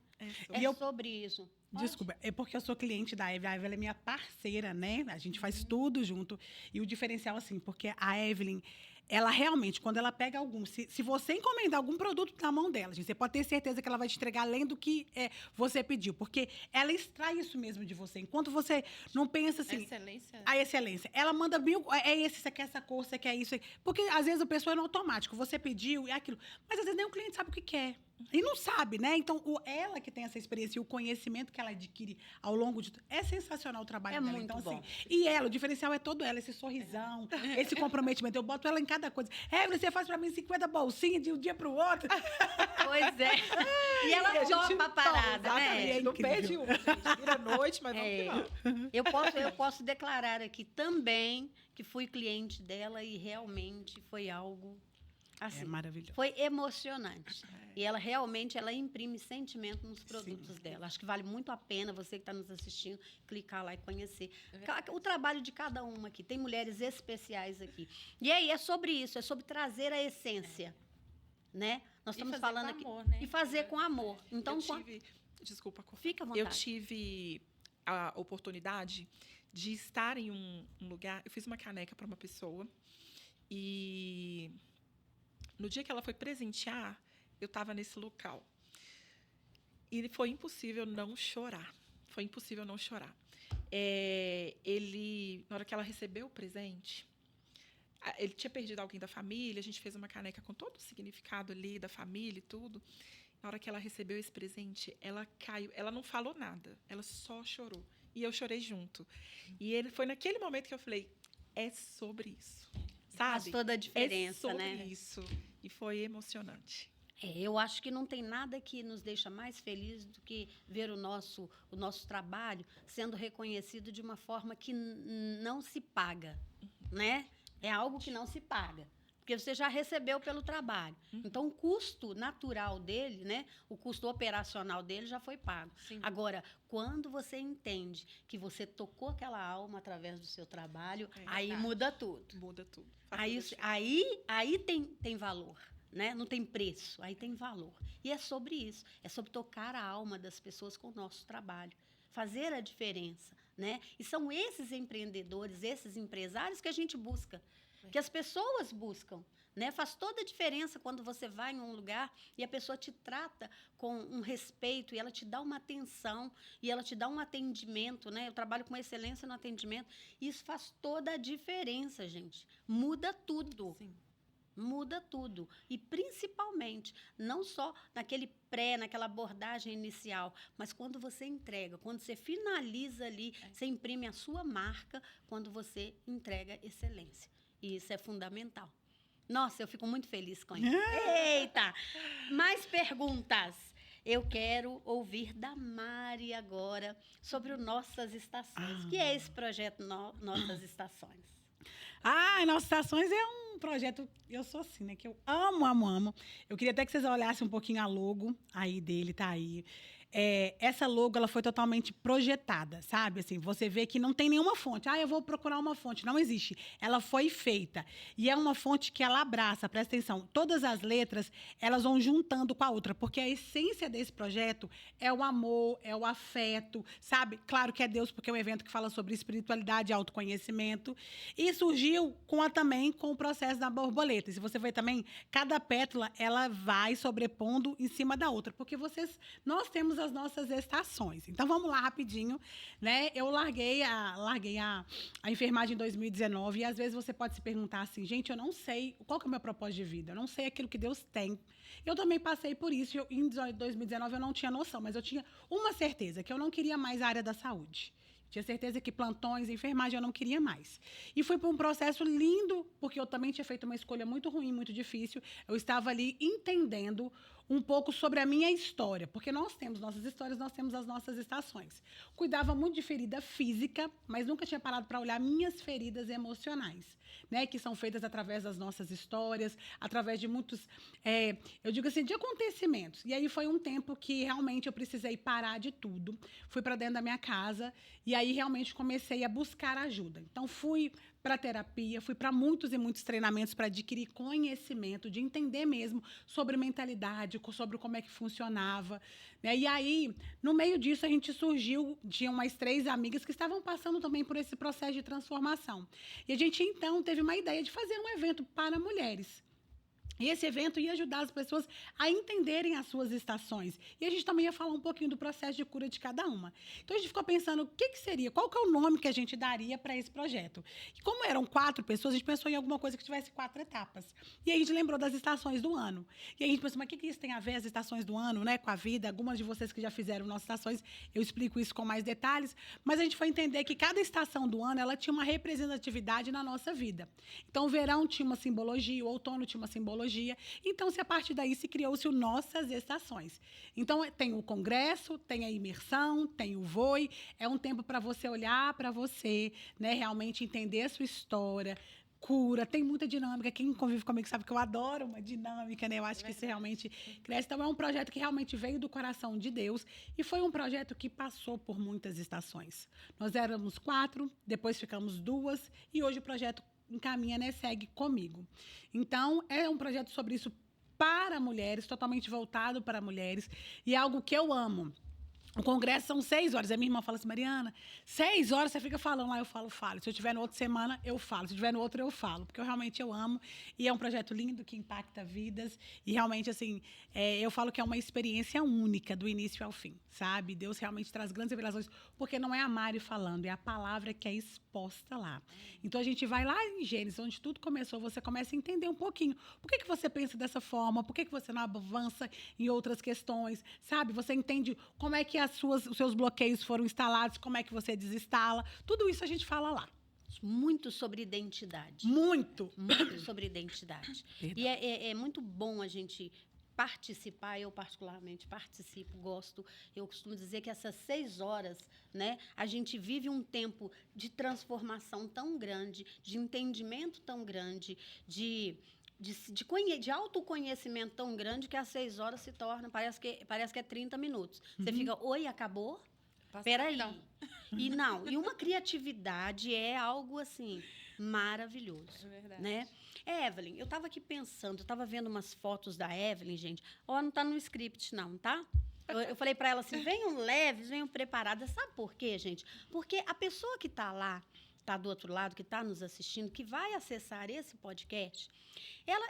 E É sobre isso. Desculpa, é porque eu sou cliente da Evelyn. A Evelyn é minha parceira, né? A gente faz tudo junto. E o diferencial, assim, porque a Evelyn, ela realmente, quando ela pega algum... Se você encomendar algum produto na mão dela, gente, você pode ter certeza que ela vai te entregar além do que você pediu. Porque ela extrai isso mesmo de você. Enquanto você não pensa assim... Excelência. A excelência. Ela manda mil... você quer essa cor, você quer isso. Porque, às vezes, o pessoal é no automático. Você pediu e aquilo. Mas, às vezes, nem o cliente sabe o que quer. E não sabe, né? Então, ela que tem essa experiência e o conhecimento que ela adquire ao longo de... É sensacional o trabalho É dela. muito Então, bom. assim... E ela, o diferencial é todo ela. Esse sorrisão, esse comprometimento. Eu boto ela em cada coisa. Evelyn, você faz pra mim 50 bolsinhas de um dia pro outro. Pois é. E ela topa a parada, né? É Não incrível. perde uma, gente. Vira noite, mas vamos que vamos. Eu posso declarar aqui também que fui cliente dela e realmente foi algo assim. É maravilhoso. Foi emocionante. E ela realmente imprime sentimento nos produtos dela. Acho que vale muito a pena você que está nos assistindo clicar lá e conhecer o trabalho de cada uma aqui. Tem mulheres especiais aqui. E aí é sobre isso, é sobre trazer a essência, né? Nós estamos fazer falando com aqui amor, né? e fazer com amor. Então, Desculpa, cortar. fica à vontade. Eu tive a oportunidade de estar em um lugar. Eu fiz uma caneca para uma pessoa e no dia que ela foi presentear, eu estava nesse local. E foi impossível não chorar. Foi impossível não chorar. Na hora que ela recebeu o presente, ele tinha perdido alguém da família, a gente fez uma caneca com todo o significado ali da família e tudo. Na hora que ela recebeu esse presente, ela caiu. Ela não falou nada, ela só chorou. E eu chorei junto. E foi naquele momento que eu falei, é sobre isso. Faz Sabe? toda a diferença, é sobre né? isso. E foi emocionante. Eu acho que não tem nada que nos deixa mais felizes do que ver o nosso trabalho sendo reconhecido de uma forma que não se paga, né? É algo que não se paga, porque você já recebeu pelo trabalho. Então, o custo natural dele, né? O custo operacional dele já foi pago. Sim. Agora, quando você entende que você tocou aquela alma através do seu trabalho, aí verdade. muda tudo. Muda tudo. Faz Aí, toda a diferença. aí tem valor, né? Não tem preço, aí tem valor. E é sobre isso, é sobre tocar a alma das pessoas com o nosso trabalho, fazer a diferença, né? E são esses empreendedores, esses empresários que a gente busca, que as pessoas buscam, né? Faz toda a diferença quando você vai em um lugar e a pessoa te trata com um respeito e ela te dá uma atenção e ela te dá um atendimento, né? Eu trabalho com excelência no atendimento. Isso faz toda a diferença, gente. Muda tudo. Sim. Muda tudo. E, principalmente, não só naquela abordagem inicial, mas quando você entrega, quando você finaliza ali, você imprime a sua marca, quando você entrega excelência. E isso é fundamental. Nossa, eu fico muito feliz com isso. Eita! Mais perguntas. eu quero ouvir da Mari agora sobre o Nossas Estações. O que é esse projeto Nossas Estações? Nossas Estações é um projeto, eu sou assim, né? Que eu amo, amo, amo. Eu queria até que vocês olhassem um pouquinho a logo aí dele, tá aí. Essa logo, ela foi totalmente projetada, sabe? Assim, você vê que não tem nenhuma fonte. Eu vou procurar uma fonte. Não existe. Ela foi feita. E é uma fonte que ela abraça, presta atenção. Todas as letras, elas vão juntando com a outra, porque a essência desse projeto é o amor, é o afeto, sabe? Claro que é Deus, porque é um evento que fala sobre espiritualidade e autoconhecimento. E surgiu também com o processo da borboleta. E se você ver também, cada pétala, ela vai sobrepondo em cima da outra, porque nós temos as nossas estações. Então, vamos lá rapidinho, né? Eu larguei a enfermagem em 2019 e, às vezes, você pode se perguntar assim, gente, eu não sei qual que é o meu propósito de vida, eu não sei aquilo que Deus tem. Eu também passei por isso. Em 2019, eu não tinha noção, mas eu tinha uma certeza, que eu não queria mais a área da saúde. Tinha certeza que plantões, enfermagem, eu não queria mais. E fui para um processo lindo, porque eu também tinha feito uma escolha muito ruim, muito difícil. Eu estava ali entendendo um pouco sobre a minha história, porque nós temos nossas histórias, nós temos as nossas estações. Cuidava muito de ferida física, mas nunca tinha parado para olhar minhas feridas emocionais, né, que são feitas através das nossas histórias, através de muitos, eu digo assim, de acontecimentos. E aí foi um tempo que realmente eu precisei parar de tudo. Fui para dentro da minha casa e aí realmente comecei a buscar ajuda. Então, fui para terapia, fui para muitos e muitos treinamentos para adquirir conhecimento, de entender mesmo sobre mentalidade, sobre como é que funcionava, né? E aí, no meio disso, a gente surgiu, tinha umas 3 amigas que estavam passando também por esse processo de transformação. E a gente, então, teve uma ideia de fazer um evento para mulheres. E esse evento ia ajudar as pessoas a entenderem as suas estações. E a gente também ia falar um pouquinho do processo de cura de cada uma. Então, a gente ficou pensando o que seria, qual que é o nome que a gente daria para esse projeto. E como eram 4 pessoas, a gente pensou em alguma coisa que tivesse 4 etapas. E aí a gente lembrou das estações do ano. E aí a gente pensou, mas o que isso tem a ver, as estações do ano, né, com a vida? Algumas de vocês que já fizeram nossas estações, eu explico isso com mais detalhes. Mas a gente foi entender que cada estação do ano, ela tinha uma representatividade na nossa vida. Então, o verão tinha uma simbologia, o outono tinha uma simbologia. Então, a partir daí, se criou-se o Nossas Estações. Então, tem o congresso, tem a imersão, tem o VOI. É um tempo para você olhar para você, né, realmente entender a sua história, cura, tem muita dinâmica. Quem convive comigo sabe que eu adoro uma dinâmica, né? Eu acho que isso realmente cresce. Então, é um projeto que realmente veio do coração de Deus e foi um projeto que passou por muitas estações. Nós éramos 4, depois ficamos 2 e hoje o projeto encaminha, né, segue comigo. Então, é um projeto sobre isso para mulheres, totalmente voltado para mulheres, e é algo que eu amo. O congresso são 6 horas. A minha irmã fala assim, Mariana, 6 horas você fica falando lá, eu falo. Se eu tiver no outra semana, eu falo. Se eu tiver no outro, eu falo. Porque eu amo. E é um projeto lindo que impacta vidas. E realmente, assim, eu falo que é uma experiência única, do início ao fim, sabe? Deus realmente traz grandes revelações. Porque não é a Mari falando, é a palavra que é exposta lá. Então, a gente vai lá em Gênesis, onde tudo começou. Você começa a entender um pouquinho. Por que você pensa dessa forma? Por que você não avança em outras questões? Sabe? Você entende como é que os seus bloqueios foram instalados, como é que você desinstala. Tudo isso a gente fala lá. Muito sobre identidade. Muito sobre identidade. Verdade. E é muito bom a gente participar. Eu, particularmente, participo, gosto. Eu costumo dizer que essas 6 horas, né, a gente vive um tempo de transformação tão grande, de entendimento tão grande, de autoconhecimento tão grande que às 6 horas se torna, parece que é 30 minutos. Você fica, oi, acabou? Peraí. E uma criatividade é algo, assim, maravilhoso. É verdade. Né? Evelyn, eu estava aqui pensando, eu estava vendo umas fotos da Evelyn, gente. Não está no script, não, tá? Eu falei para ela assim, venham leves, venham preparadas. Sabe por quê, gente? Porque a pessoa que está lá, está do outro lado, que está nos assistindo, que vai acessar esse podcast,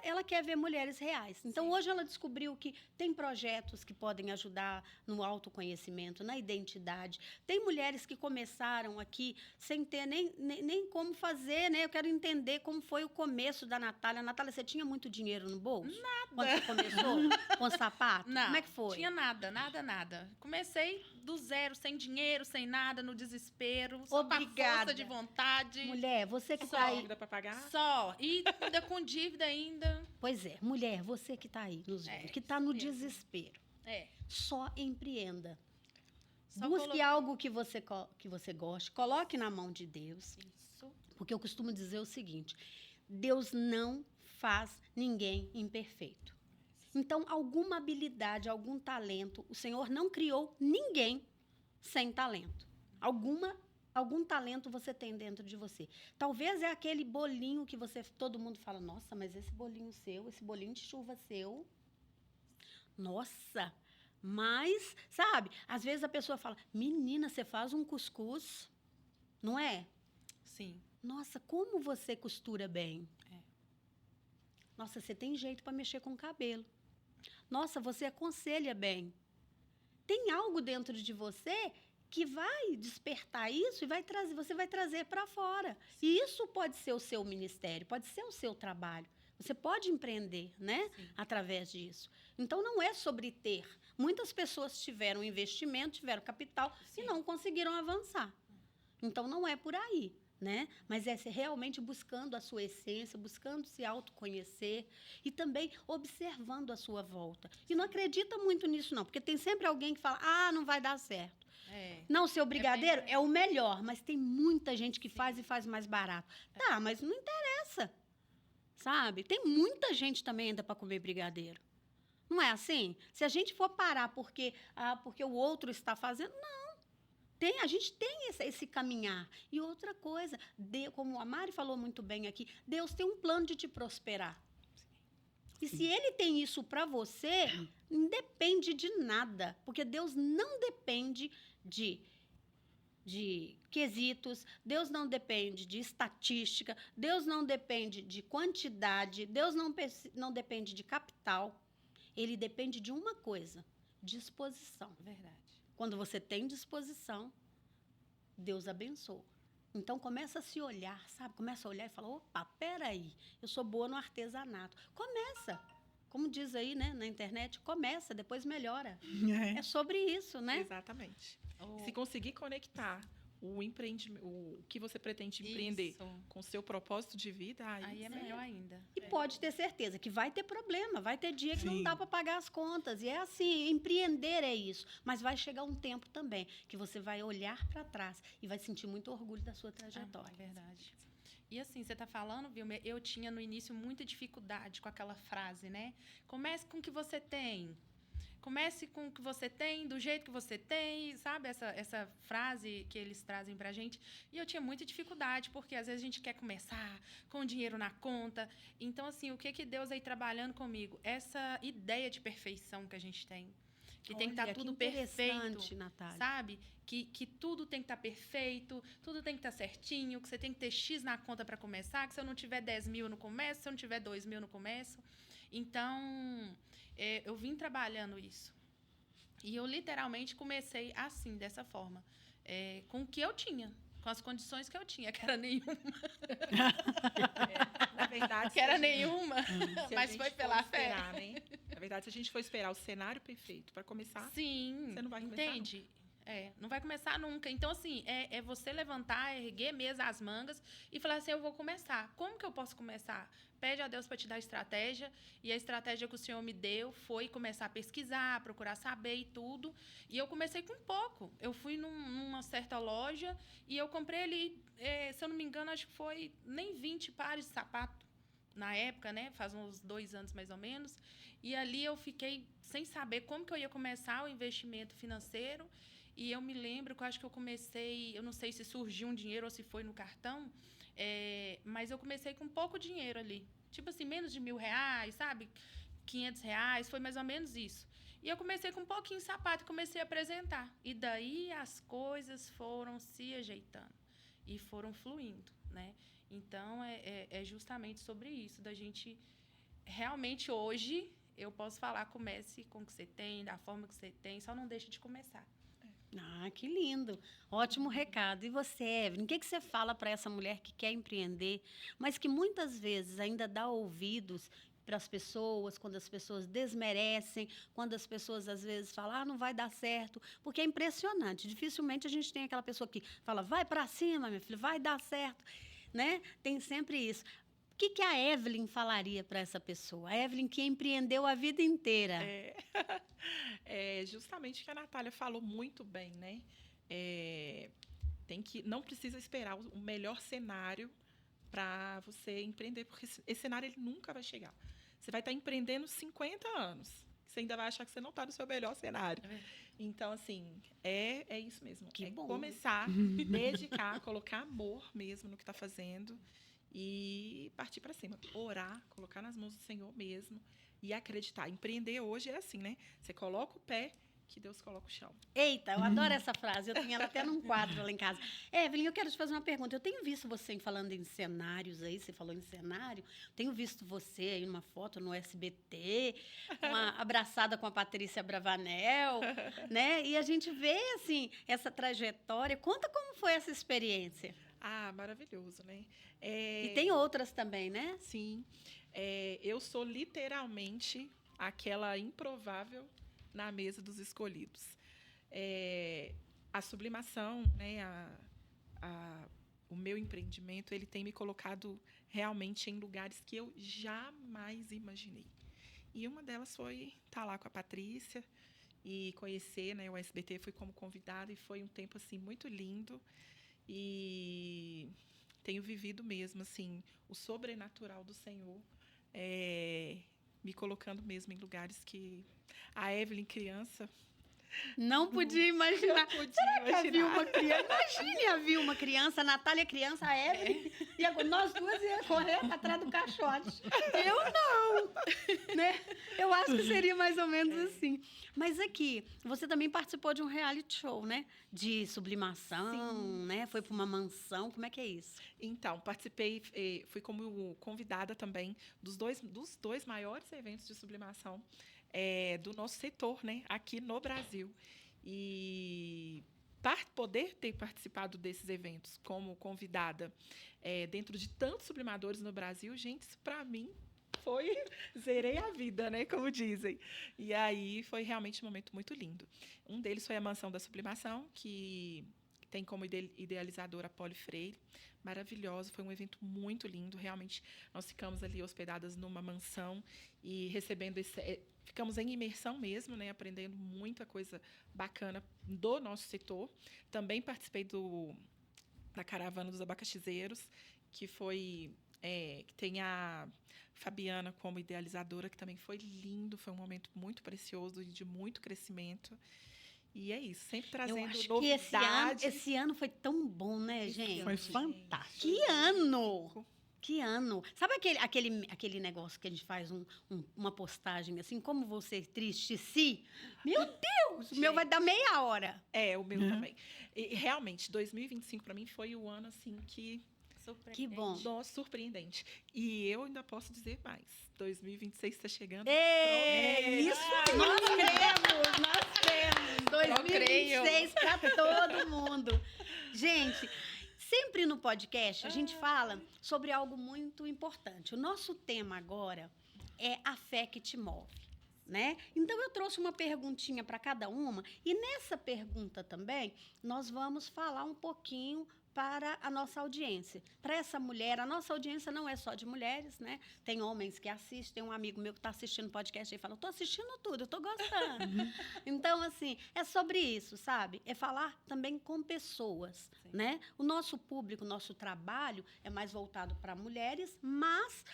ela quer ver mulheres reais. Então, Sim. hoje ela descobriu que tem projetos que podem ajudar no autoconhecimento, na identidade. Tem mulheres que começaram aqui sem ter nem como fazer, né? Eu quero entender como foi o começo da Natália. Natália, você tinha muito dinheiro no bolso? Nada. Quando você começou com sapato? Não, Como é que foi? tinha nada. Comecei do zero, sem dinheiro, sem nada, no desespero, só com a Obrigada. força de vontade. Mulher, você que Só. está aí. Dívida para pagar? Só. E ainda com dívida ainda. Pois é, mulher, você que está aí nos vendo, que está isso no mesmo. desespero. Só empreenda. Só Busque colocar- algo que você goste, coloque na mão de Deus. Isso. Porque eu costumo dizer o seguinte: Deus não faz ninguém imperfeito. Então, alguma habilidade, algum talento, o Senhor não criou ninguém sem talento. Algum talento você tem dentro de você. Talvez é aquele bolinho que todo mundo fala: nossa, mas esse bolinho seu, esse bolinho de chuva seu, nossa. Mas, sabe, às vezes a pessoa fala: menina, você faz um cuscuz, não é? Sim. Nossa, como você costura bem. É. Nossa, você tem jeito para mexer com o cabelo. Nossa, você aconselha bem. Tem algo dentro de você que vai despertar isso e você vai trazer para fora. E isso pode ser o seu ministério, pode ser o seu trabalho. Você pode empreender, né? Sim. Através disso. Então, não é sobre ter. Muitas pessoas tiveram investimento, tiveram capital Sim. e não conseguiram avançar. Então, não é por aí, né? Mas é realmente buscando a sua essência, buscando se autoconhecer e também observando a sua volta. E não acredita muito nisso, não, porque tem sempre alguém que fala: ah, não vai dar certo. Não, seu brigadeiro é o melhor, mas tem muita gente que faz e faz mais barato. Tá, mas não interessa, sabe? Tem muita gente também ainda para comer brigadeiro. Não é assim? Se a gente for parar porque o outro está fazendo, não. A gente tem esse caminhar. E outra coisa, como a Mari falou muito bem aqui, Deus tem um plano de te prosperar. E se Ele tem isso para você, não depende de nada. Porque Deus não depende de quesitos, Deus não depende de estatística, Deus não depende de quantidade, Deus não depende de capital. Ele depende de uma coisa: disposição. Verdade. Quando você tem disposição, Deus abençoa. Então, começa a se olhar, sabe? Começa a olhar e fala: opa, peraí, eu sou boa no artesanato. Começa. Como diz aí, né, na internet, começa, depois melhora. É sobre isso, né? Exatamente. Se conseguir conectar o que você pretende empreender Isso. com o seu propósito de vida, Aí é melhor ainda. E pode ter certeza que vai ter problema, vai ter dia que não Sim. dá para pagar as contas. E é assim, empreender é isso. Mas vai chegar um tempo também que você vai olhar para trás e vai sentir muito orgulho da sua trajetória. É verdade. E assim, você está falando, Vilma, eu tinha no início muita dificuldade com aquela frase, né? Comece com o que você tem. Comece com o que você tem, do jeito que você tem, sabe? Essa frase que eles trazem pra gente. E eu tinha muita dificuldade, porque às vezes a gente quer começar com dinheiro na conta. Então, assim, o que Deus aí trabalhando comigo? Essa ideia de perfeição que a gente tem. Que tem que estar Olha, tudo interessante, perfeito, Natália. sabe? Que tudo tem que estar perfeito, tudo tem que estar certinho, que você tem que ter X na conta para começar, que se eu não tiver 10 mil no começo, se eu não tiver 2 mil no começo. Então, eu vim trabalhando isso. E eu literalmente comecei assim, dessa forma. Com o que eu tinha, com as condições que eu tinha, que era nenhuma. Na verdade, Que era nenhuma, se a mas gente foi for pela fé. esperar, né? Na verdade, se a gente for esperar o cenário perfeito para começar, Sim, você não vai começar entende? Não vai começar nunca. Então, assim, é você levantar, erguer mesmo as mangas e falar assim: eu vou começar. Como que eu posso começar? Pede a Deus para te dar estratégia. E a estratégia que o Senhor me deu foi começar a pesquisar, procurar saber e tudo. E eu comecei com pouco. Eu fui numa certa loja e eu comprei ali, se eu não me engano, acho que foi nem 20 pares de sapato na época, né? Faz uns 2 anos mais ou menos. E ali eu fiquei sem saber como que eu ia começar o investimento financeiro. E eu me lembro que eu acho que eu comecei, eu não sei se surgiu um dinheiro ou se foi no cartão, mas eu comecei com pouco dinheiro ali. Tipo assim, menos de R$1.000, sabe? R$500, foi mais ou menos isso. E eu comecei com um pouquinho de sapato e comecei a apresentar. E daí as coisas foram se ajeitando e foram fluindo, né? Então, é justamente sobre isso, da gente realmente hoje, eu posso falar, comece com o que você tem, da forma que você tem, só não deixe de começar. Ah, que lindo. Ótimo recado. E você, Evelyn, o que você fala para essa mulher que quer empreender, mas que muitas vezes ainda dá ouvidos para as pessoas, quando as pessoas desmerecem, quando as pessoas às vezes falam: não vai dar certo, porque é impressionante. Dificilmente a gente tem aquela pessoa que fala: vai para cima, minha filha, vai dar certo, né? Tem sempre isso. que a Evelyn falaria para essa pessoa? A Evelyn que empreendeu a vida inteira. É justamente o que a Natália falou muito bem, né? Não precisa esperar o melhor cenário para você empreender, porque esse cenário ele nunca vai chegar. Você vai estar empreendendo 50 anos. Você ainda vai achar que você não está no seu melhor cenário. Então, assim, é isso mesmo. Que bom. Começar, dedicar, colocar amor mesmo no que está fazendo e partir para cima. Orar, colocar nas mãos do Senhor mesmo e acreditar. Empreender hoje é assim, né? Você coloca o pé, que Deus coloca o chão. Eita, eu adoro essa frase. Eu tenho ela até num quadro lá em casa. Evelyn, eu quero te fazer uma pergunta. Eu tenho visto você falando em cenários aí, você falou em cenário. Tenho visto você aí numa foto no SBT, abraçada com a Patrícia Bravanel, né? E a gente vê, assim, essa trajetória. Conta como foi essa experiência. Ah, maravilhoso, né? E tem outras também, né? Sim. Eu sou literalmente aquela improvável na mesa dos escolhidos. A sublimação, né, o meu empreendimento, ele tem me colocado realmente em lugares que eu jamais imaginei. E uma delas foi estar lá com a Patrícia e conhecer, né, o SBT. Fui como convidada e foi um tempo assim muito lindo. E tenho vivido mesmo assim o sobrenatural do Senhor, me colocando mesmo em lugares que a Evelyn criança não podia imaginar. Não podia Será que havia imaginar. uma criança? Imagine, havia uma criança, a Natália criança, a Evelyn, e agora nós duas ia correr atrás do caixote. Eu não, né? Eu acho que seria mais ou menos assim. Mas aqui, você também participou de um reality show, né? De sublimação, né? Foi para uma mansão, como é que é isso? Então, participei, fui como convidada também dos dois maiores eventos de sublimação do nosso setor, né, aqui no Brasil. E poder ter participado desses eventos como convidada dentro de tantos sublimadores no Brasil, gente, isso para mim foi zerei a vida, né, como dizem. E aí foi realmente um momento muito lindo. Um deles foi a Mansão da Sublimação, que tem como idealizadora a Paulo Freire. Maravilhosa, foi um evento muito lindo. Realmente, nós ficamos ali hospedadas numa mansão e recebendo ficamos em imersão mesmo, né, aprendendo muita coisa bacana do nosso setor. Também participei da Caravana dos Abacaxizeiros, que foi que tem a Fabiana como idealizadora, que também foi lindo, foi um momento muito precioso e de muito crescimento. E é isso, sempre trazendo novidades. Que esse ano foi tão bom, né, gente? Foi fantástico. Que ano! Que ano! Sabe aquele negócio que a gente faz uma postagem assim, como você triste se? Meu Deus! O meu vai dar meia hora. O meu também. E, realmente, 2025 para mim foi o ano assim que... Que bom. Nossa, surpreendente. E eu ainda posso dizer mais. 2026 está chegando. Isso nós temos. 2026 para todo mundo. Gente, sempre no podcast a gente fala sobre algo muito importante. O nosso tema agora é a fé que te move, né? Então eu trouxe uma perguntinha para cada uma e nessa pergunta também nós vamos falar um pouquinho para a nossa audiência. Para essa mulher, a nossa audiência não é só de mulheres, né? Tem homens que assistem, tem um amigo meu que está assistindo o podcast e fala, estou assistindo tudo, eu estou gostando. Então, assim, é sobre isso, sabe? É falar também com pessoas, né? O nosso público, o nosso trabalho é mais voltado para mulheres, mas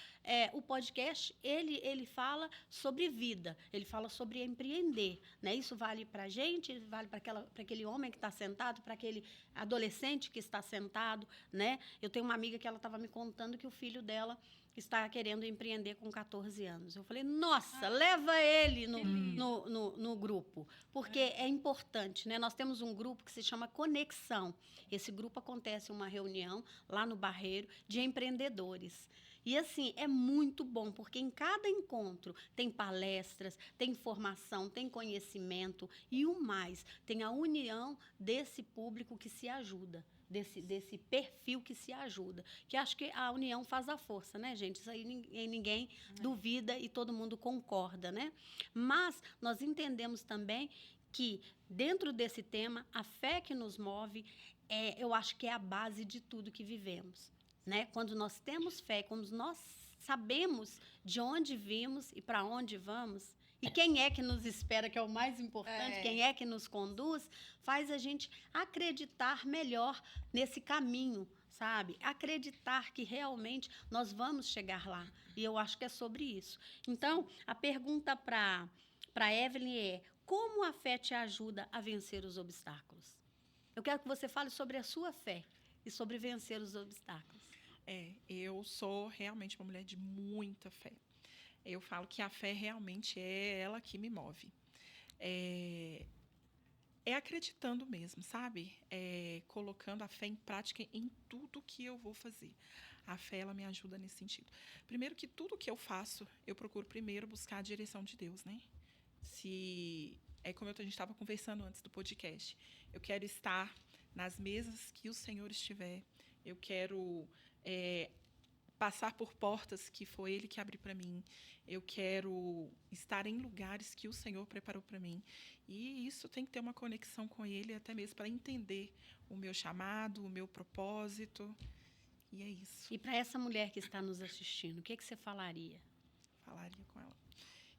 o podcast, ele fala sobre vida, ele fala sobre empreender, né? Isso vale para a gente, vale para aquele homem que está sentado, para aquele adolescente que está sentado, né? Eu tenho uma amiga que ela estava me contando que o filho dela está querendo empreender com 14 anos. Eu falei, nossa, leva ele no grupo, porque é importante, né? Nós temos um grupo que se chama Conexão. Esse grupo acontece uma reunião lá no Barreiro de empreendedores. E, assim, é muito bom, porque em cada encontro tem palestras, tem formação, tem conhecimento e o mais, tem a união desse público que se ajuda, desse perfil que se ajuda. Que acho que a união faz a força, né, gente? Isso aí ninguém duvida e todo mundo concorda, né? Mas nós entendemos também que, dentro desse tema, a fé que nos move, eu acho que é a base de tudo que vivemos. né? Quando nós temos fé, quando nós sabemos de onde vimos e para onde vamos, e quem é que nos espera, que é o mais importante, quem é que nos conduz, faz a gente acreditar melhor nesse caminho, sabe? Acreditar que realmente nós vamos chegar lá. E eu acho que é sobre isso. Então, a pergunta para Evelyn é: como a fé te ajuda a vencer os obstáculos? Eu quero que você fale sobre a sua fé e sobre vencer os obstáculos. Eu sou realmente uma mulher de muita fé. Eu falo que a fé realmente é ela que me move. É acreditando mesmo, sabe? Colocando a fé em prática em tudo que eu vou fazer. A fé, ela me ajuda nesse sentido. Primeiro que tudo que eu faço, eu procuro primeiro buscar a direção de Deus, né? É como a gente estava conversando antes do podcast. Eu quero estar nas mesas que o Senhor estiver. Eu quero passar por portas que foi Ele que abriu para mim. Eu quero estar em lugares que o Senhor preparou para mim. E isso tem que ter uma conexão com Ele, até mesmo para entender o meu chamado, o meu propósito. E é isso. E para essa mulher que está nos assistindo, o que você falaria? Falaria com ela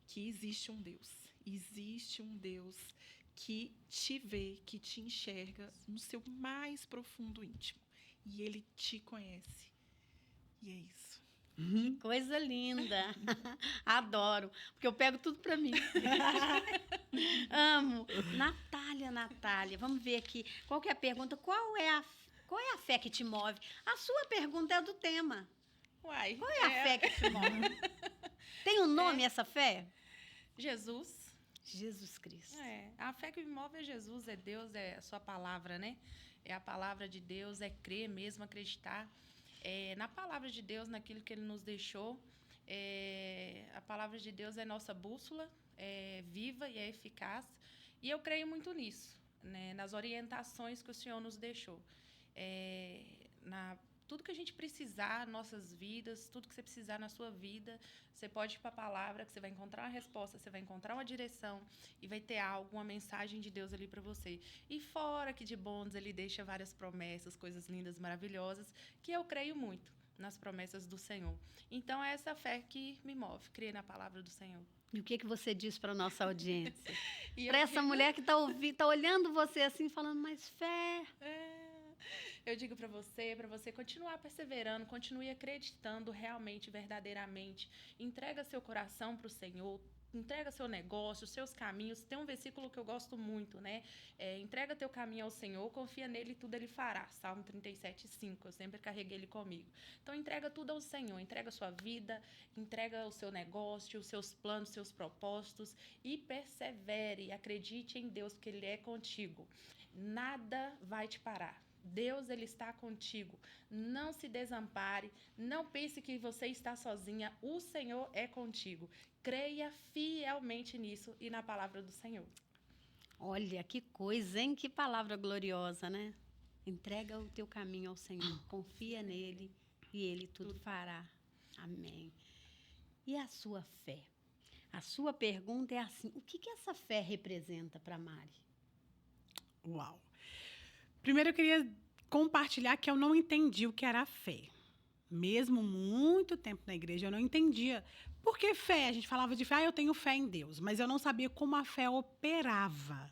que existe um Deus. Existe um Deus que te vê, que te enxerga no seu mais profundo íntimo. E Ele te conhece. E é isso. Que coisa linda. Adoro, porque eu pego tudo para mim. Amo. Natália, vamos ver aqui. Qual que é a pergunta? Qual é a fé que te move? A sua pergunta é do tema. Uai, qual é a fé que te move? Tem um nome essa fé? Jesus. Jesus Cristo. A fé que me move é Jesus, é Deus, é a sua palavra, né? É a palavra de Deus, é crer mesmo, acreditar. Na palavra de Deus, naquilo que Ele nos deixou. A palavra de Deus é nossa bússola, é viva e é eficaz. E eu creio muito nisso, né? Nas orientações que o Senhor nos deixou. Tudo que a gente precisar, nossas vidas, tudo que você precisar na sua vida, você pode ir para a palavra, que você vai encontrar uma resposta, você vai encontrar uma direção e vai ter algo, uma mensagem de Deus ali para você. E fora que de bônus ele deixa várias promessas, coisas lindas, maravilhosas, que eu creio muito nas promessas do Senhor. Então, é essa fé que me move, crer na palavra do Senhor. E o que você diz para a nossa audiência? Para essa mulher que está olhando você assim, falando, mas fé... Eu digo para você continuar perseverando, continue acreditando realmente, verdadeiramente. Entrega seu coração para o Senhor, entrega seu negócio, seus caminhos. Tem um versículo que eu gosto muito, né? Entrega teu caminho ao Senhor, confia nele e tudo ele fará. Salmo 37:5, eu sempre carreguei ele comigo. Então, entrega tudo ao Senhor, entrega a sua vida, entrega o seu negócio, os seus planos, seus propósitos e persevere, acredite em Deus, porque Ele é contigo. Nada vai te parar. Deus, Ele está contigo. Não se desampare. Não pense que você está sozinha. O Senhor é contigo. Creia fielmente nisso e na palavra do Senhor. Olha, que coisa, hein? Que palavra gloriosa, né? Entrega o teu caminho ao Senhor. Confia nele e Ele tudo fará. Amém. E a sua fé? A sua pergunta é assim, o que essa fé representa para Mari? Uau! Primeiro, eu queria compartilhar que eu não entendi o que era fé. Mesmo muito tempo na igreja, eu não entendia. Por que fé? A gente falava de fé, eu tenho fé em Deus. Mas eu não sabia como a fé operava.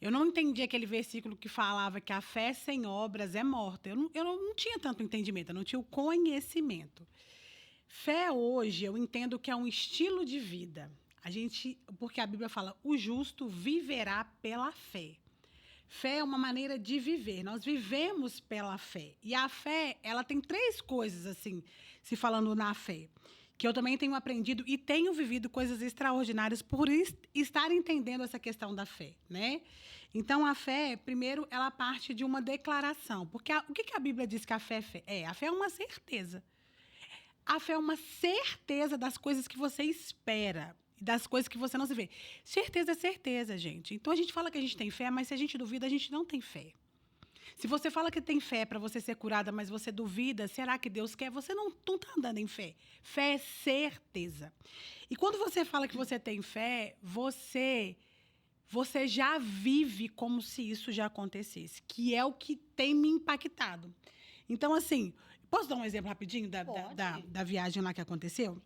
Eu não entendia aquele versículo que falava que a fé sem obras é morta. Eu não tinha tanto entendimento, eu não tinha o conhecimento. Fé hoje, eu entendo que é um estilo de vida. Porque a Bíblia fala, o justo viverá pela fé. Fé é uma maneira de viver. Nós vivemos pela fé. E a fé, ela tem 3 coisas, assim, se falando na fé, que eu também tenho aprendido e tenho vivido coisas extraordinárias por estar entendendo essa questão da fé, né? Então, a fé, primeiro, ela parte de uma declaração. Porque o que a Bíblia diz que a fé é? A fé é uma certeza. A fé é uma certeza das coisas que você espera. Das coisas que você não se vê. Certeza é certeza, gente. Então, a gente fala que a gente tem fé, mas se a gente duvida, a gente não tem fé. Se você fala que tem fé para você ser curada, mas você duvida, será que Deus quer? Você não está andando em fé. Fé é certeza. E quando você fala que você tem fé, você já vive como se isso já acontecesse, que é o que tem me impactado. Então, assim, Posso dar um exemplo rapidinho Pode. da viagem lá que aconteceu?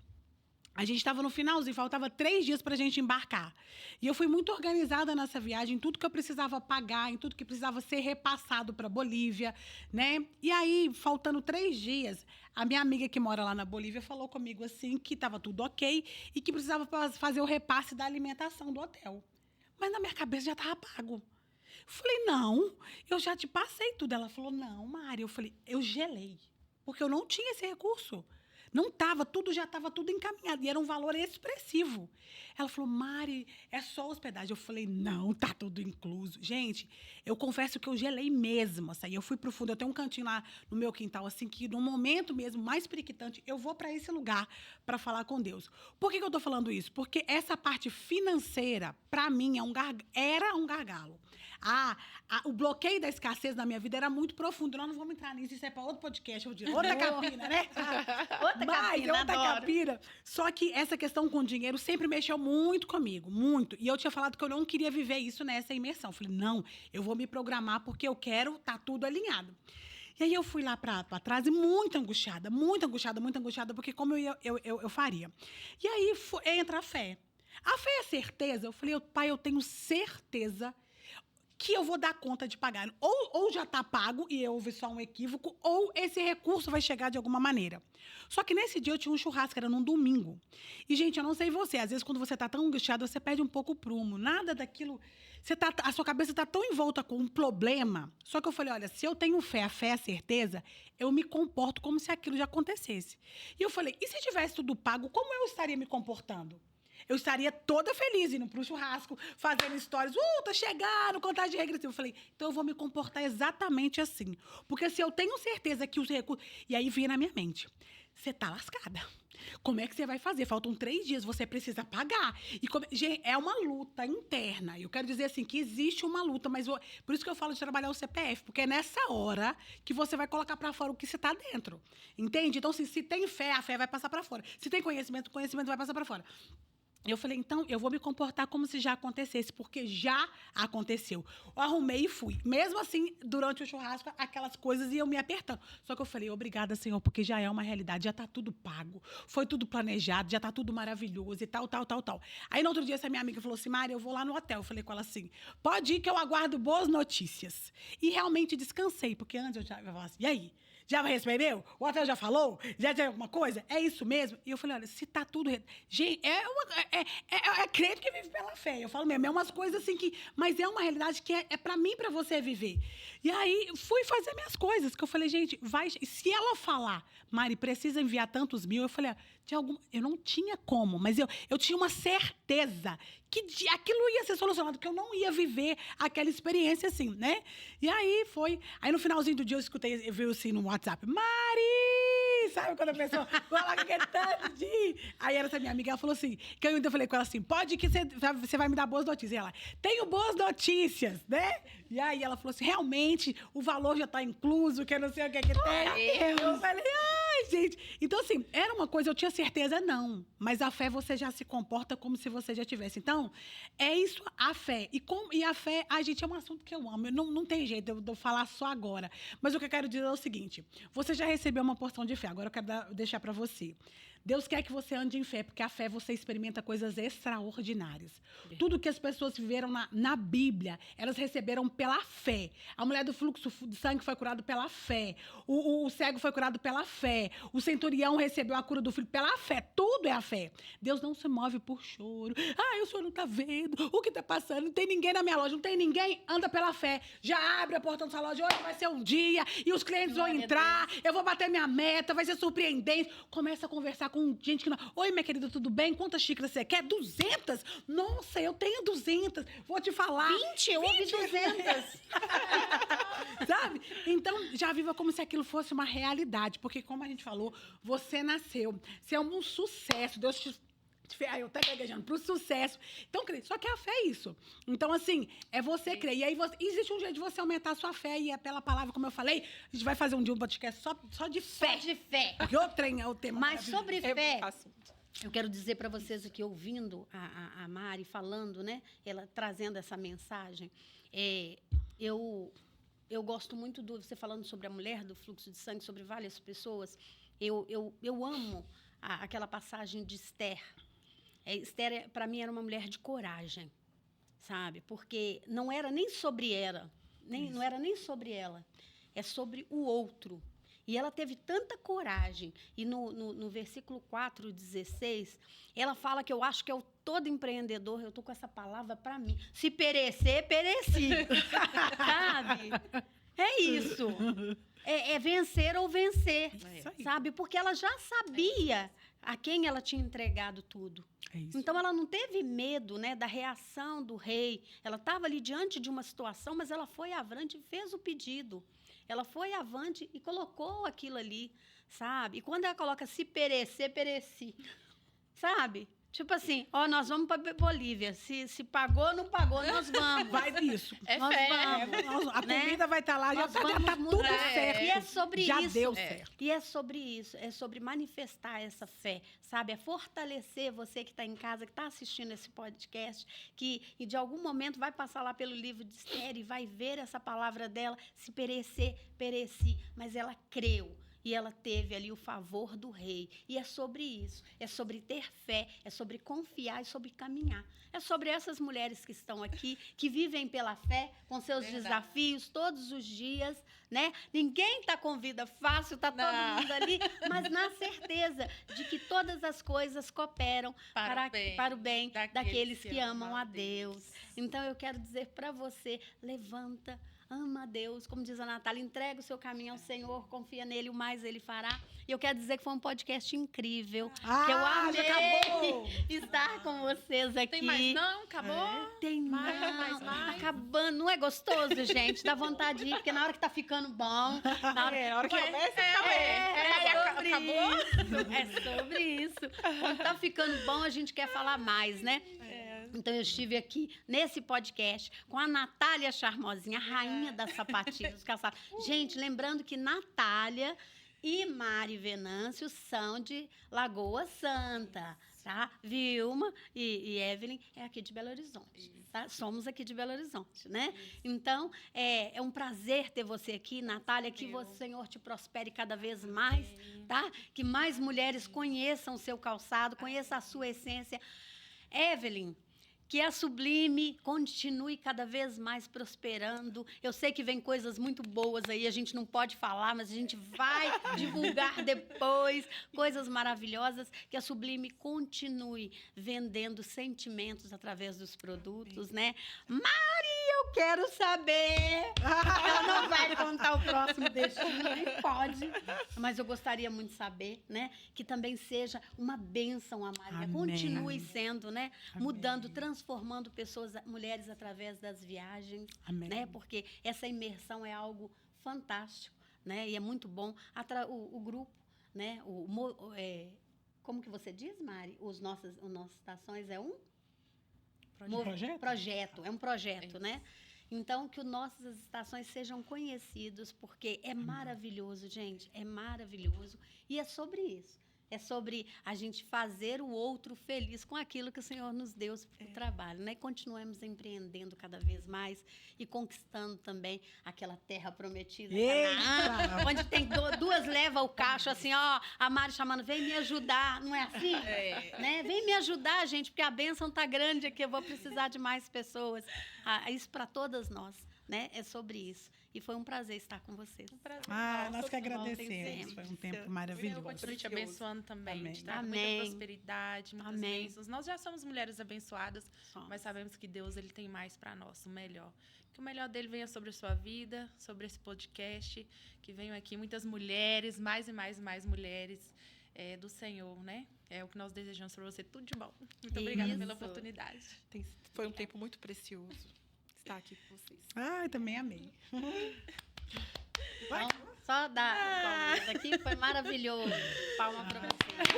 A gente estava no finalzinho, faltava 3 dias para a gente embarcar. E eu fui muito organizada nessa viagem, em tudo que eu precisava pagar, em tudo que precisava ser repassado para Bolívia, né? E aí, faltando 3 dias, a minha amiga que mora lá na Bolívia falou comigo assim que estava tudo ok e que precisava fazer o repasse da alimentação do hotel. Mas na minha cabeça já estava pago. Falei, não, eu já te passei tudo. Ela falou, não, Mari. Eu falei, eu gelei, porque eu não tinha esse recurso. Não estava, já estava tudo encaminhado. E era um valor expressivo. Ela falou, Mari, é só hospedagem. Eu falei, não, tá tudo incluso. Gente, eu confesso que eu gelei mesmo. Assim, eu fui pro fundo, eu tenho um cantinho lá no meu quintal, assim, que no momento mesmo mais periquitante, eu vou para esse lugar para falar com Deus. Por que eu tô falando isso? Porque essa parte financeira, para mim, era um gargalo. O bloqueio da escassez na minha vida era muito profundo. Nós não vamos entrar nisso, isso é para outro podcast, outra capina, né? Outra capina. Só que essa questão com dinheiro sempre mexeu muito comigo, muito. E eu tinha falado que eu não queria viver isso nessa imersão. Eu falei, não, eu vou me programar porque eu quero estar tudo alinhado. E aí eu fui lá para trás e muito angustiada, porque como eu faria? E aí entra a fé. A fé é certeza? Eu falei, pai, eu tenho certeza que eu vou dar conta de pagar. Ou já está pago e houve só um equívoco, ou esse recurso vai chegar de alguma maneira. Só que nesse dia eu tinha um churrasco, era num domingo. E, gente, eu não sei você, às vezes quando você está tão angustiado, você perde um pouco o prumo. Nada daquilo... a sua cabeça está tão envolta com um problema. Só que eu falei, olha, se eu tenho fé, a fé é a certeza, eu me comporto como se aquilo já acontecesse. E eu falei, e se tivesse tudo pago, como eu estaria me comportando? Eu estaria toda feliz indo pro churrasco, fazendo stories. Tá chegando, contagem regressiva. Eu falei, então eu vou me comportar exatamente assim. Porque se eu tenho certeza que os recursos... E aí vinha na minha mente, você tá lascada. Como é que você vai fazer? Faltam 3 dias, você precisa pagar. Gente, é uma luta interna. Eu quero dizer assim, que existe uma luta, mas por isso que eu falo de trabalhar o CPF, porque é nessa hora que você vai colocar para fora o que você tá dentro. Entende? Então, assim, se tem fé, a fé vai passar para fora. Se tem conhecimento, o conhecimento vai passar para fora. Eu falei, então, eu vou me comportar como se já acontecesse, porque já aconteceu. Eu arrumei e fui. Mesmo assim, durante o churrasco, aquelas coisas iam me apertando. Só que eu falei, obrigada, Senhor, porque já é uma realidade, já está tudo pago, foi tudo planejado, já está tudo maravilhoso e tal. Aí, no outro dia, essa minha amiga falou assim, Mari, eu vou lá no hotel. Eu falei com ela assim, pode ir que eu aguardo boas notícias. E realmente descansei, porque antes eu já falava assim, e aí? Já recebeu? O hotel já falou? Já tem alguma coisa? É isso mesmo? E eu falei, olha, se tá tudo... Gente, é crente que vive pela fé. Eu falo mesmo, é umas coisas assim que... Mas é uma realidade que é pra mim, pra você viver. E aí, fui fazer minhas coisas, que eu falei, gente, vai... Se ela falar, Mari, precisa enviar tantos mil, eu falei, eu não tinha como, mas eu tinha uma certeza que aquilo ia ser solucionado, que eu não ia viver aquela experiência assim, né? E aí foi... Aí no finalzinho do dia eu vi assim no WhatsApp, Mari! Sabe quando a pessoa coloca aquele tanto de... Aí essa minha amiga, ela falou assim, que eu ainda falei com ela assim, pode que você vai me dar boas notícias. E ela, tenho boas notícias, né? E aí ela falou assim, realmente, o valor já está incluso, que eu não sei o que tem. Eu falei, ai, gente. Então, assim, era uma coisa, eu tinha certeza, não. Mas a fé, você já se comporta como se você já tivesse. Então, é isso, a fé. E a fé, gente, é um assunto que eu amo. Não tem jeito de eu falar só agora. Mas o que eu quero dizer é o seguinte, você já recebeu uma porção de fé, agora eu quero deixar para você. Deus quer que você ande em fé, porque a fé você experimenta coisas extraordinárias. Tudo que as pessoas viveram na Bíblia, elas receberam pela fé. A mulher do fluxo de sangue foi curada pela fé. O cego foi curado pela fé. O centurião recebeu a cura do filho pela fé. Tudo é a fé. Deus não se move por choro. O senhor não está vendo o que está passando. Não tem ninguém na minha loja, não tem ninguém. Anda pela fé. Já abre a porta da sua loja. Hoje vai ser um dia e os clientes vão entrar. Eu vou bater minha meta, vai ser surpreendente. Começa a conversar com gente que não... Oi, minha querida, tudo bem? Quantas xícaras você quer? 200? Nossa, eu tenho 200. Vou te falar. 20? Eu ouvi 200. Sabe? Então, já viva como se aquilo fosse uma realidade. Porque, como a gente falou, você nasceu. Você é um sucesso. Deus te... eu até gaguejando, pro sucesso. Então, só que a fé é isso. Então, assim, é você crer. E aí, existe um jeito de você aumentar a sua fé. E é pela palavra, como eu falei, a gente vai fazer um dia um podcast só de fé. Só de fé. Porque o trem é o tema. Mas sobre fé, assunto. eu quero dizer para vocês aqui, ouvindo a Mari falando, né? Ela trazendo essa mensagem. Eu eu gosto muito do... Você falando sobre a mulher, do fluxo de sangue, sobre várias pessoas. Eu amo aquela passagem de Esther. Esther, para mim, era uma mulher de coragem, sabe? Porque não era nem sobre ela, não era nem sobre ela, é sobre o outro. E ela teve tanta coragem. E no versículo 4:16, ela fala que eu acho que é o todo empreendedor, eu estou com essa palavra para mim. Se perecer, pereci. Sabe? É isso. É vencer ou vencer, sabe? Porque ela já sabia a quem ela tinha entregado tudo. Então, ela não teve medo, né, da reação do rei. Ela estava ali diante de uma situação, mas ela foi avante e fez o pedido. Ela foi avante e colocou aquilo ali, sabe? E quando ela coloca se perecer, pereci, sabe? Tipo assim, ó, nós vamos para Bolívia. Se pagou, não pagou, nós vamos. Vai disso. Nós fé. vamos. A comida vai estar lá, já tá tudo mudar. certo. E é sobre já isso. deu certo. E é sobre isso. É sobre manifestar essa fé, sabe? É fortalecer você que está em casa, que está assistindo esse podcast, que e de algum momento vai passar lá pelo livro de Esther e vai ver essa palavra dela, se perecer, pereci. Mas ela creu. E ela teve ali o favor do rei. E é sobre isso. É sobre ter fé, é sobre confiar e sobre caminhar. É sobre essas mulheres que estão aqui, que vivem pela fé, com seus desafios todos os dias, né? Ninguém está com vida fácil, está todo mundo ali, mas na certeza de que todas as coisas cooperam para o bem daqueles que amam a Deus. Então, eu quero dizer para você, levanta, ama a Deus, como diz a Natália, entrega o seu caminho ao Senhor, confia nele, o mais ele fará. E eu quero dizer que foi um podcast incrível, que eu amei já acabou. estar com vocês aqui. Tem mais não? Acabou? Tem Mais. acabando. Não é gostoso, gente? Dá vontade de ir, porque na hora que tá ficando bom, na hora que começa, acabou. É sobre isso. Quando tá ficando bom, a gente quer falar mais, né? Então, eu estive aqui nesse podcast com a Natália Charmosinha, a rainha das sapatilhas dos calçados. Gente, lembrando que Natália e Mari Venâncio são de Lagoa Santa, tá? Vilma e Evelyn é aqui de Belo Horizonte, tá? Somos aqui de Belo Horizonte, né? Então, é um prazer ter você aqui, Natália, que o Senhor te prospere cada vez mais, tá? Que mais mulheres conheçam o seu calçado, conheçam a sua essência. Evelyn, que a Sublime continue cada vez mais prosperando. Eu sei que vem coisas muito boas aí, a gente não pode falar, mas a gente vai divulgar depois coisas maravilhosas. Que a Sublime continue vendendo sentimentos através dos produtos, né? Mari, eu quero saber! Ela não vai contar o próximo destino, nem pode. Mas eu gostaria muito de saber, né? Que também seja uma bênção a Mari. Continue sendo, né? Mudando, transformando pessoas, mulheres através das viagens, né? Porque essa imersão é algo fantástico, né? E é muito bom. O grupo, né? Como que você diz, Mari? As nossas estações é um projeto, é um projeto, né? Então, que nossas estações sejam conhecidos, porque é maravilhoso, gente, é maravilhoso. E é sobre isso. É sobre a gente fazer o outro feliz com aquilo que o Senhor nos deu para o trabalho, né? E continuemos empreendendo cada vez mais e conquistando também aquela terra prometida, Canaã, onde tem duas leva o cacho, assim, ó, a Mari chamando, vem me ajudar, não é assim? Né? Vem me ajudar, gente, porque a bênção tá grande aqui, eu vou precisar de mais pessoas. Isso para todas nós, né? É sobre isso. E foi um prazer estar com vocês. Nós que agradecemos. Foi um tempo maravilhoso. Continue te abençoando também. Te dar muita prosperidade, muitas bênçãos. Nós já somos mulheres abençoadas, mas sabemos que Deus ele tem mais para nós, o melhor. Que o melhor dele venha sobre a sua vida, sobre esse podcast, que venham aqui muitas mulheres, mais e mais mulheres do Senhor, né? É o que nós desejamos para você. Tudo de bom. Muito obrigada pela oportunidade. Foi um tempo muito precioso estar aqui com vocês. Eu também amei. Então, só dar palmas aqui, foi maravilhoso. Palma para você.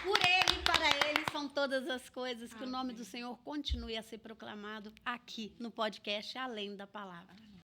Por ele e para ele são todas as coisas. Que o nome do Senhor continue a ser proclamado aqui no podcast Além da Palavra.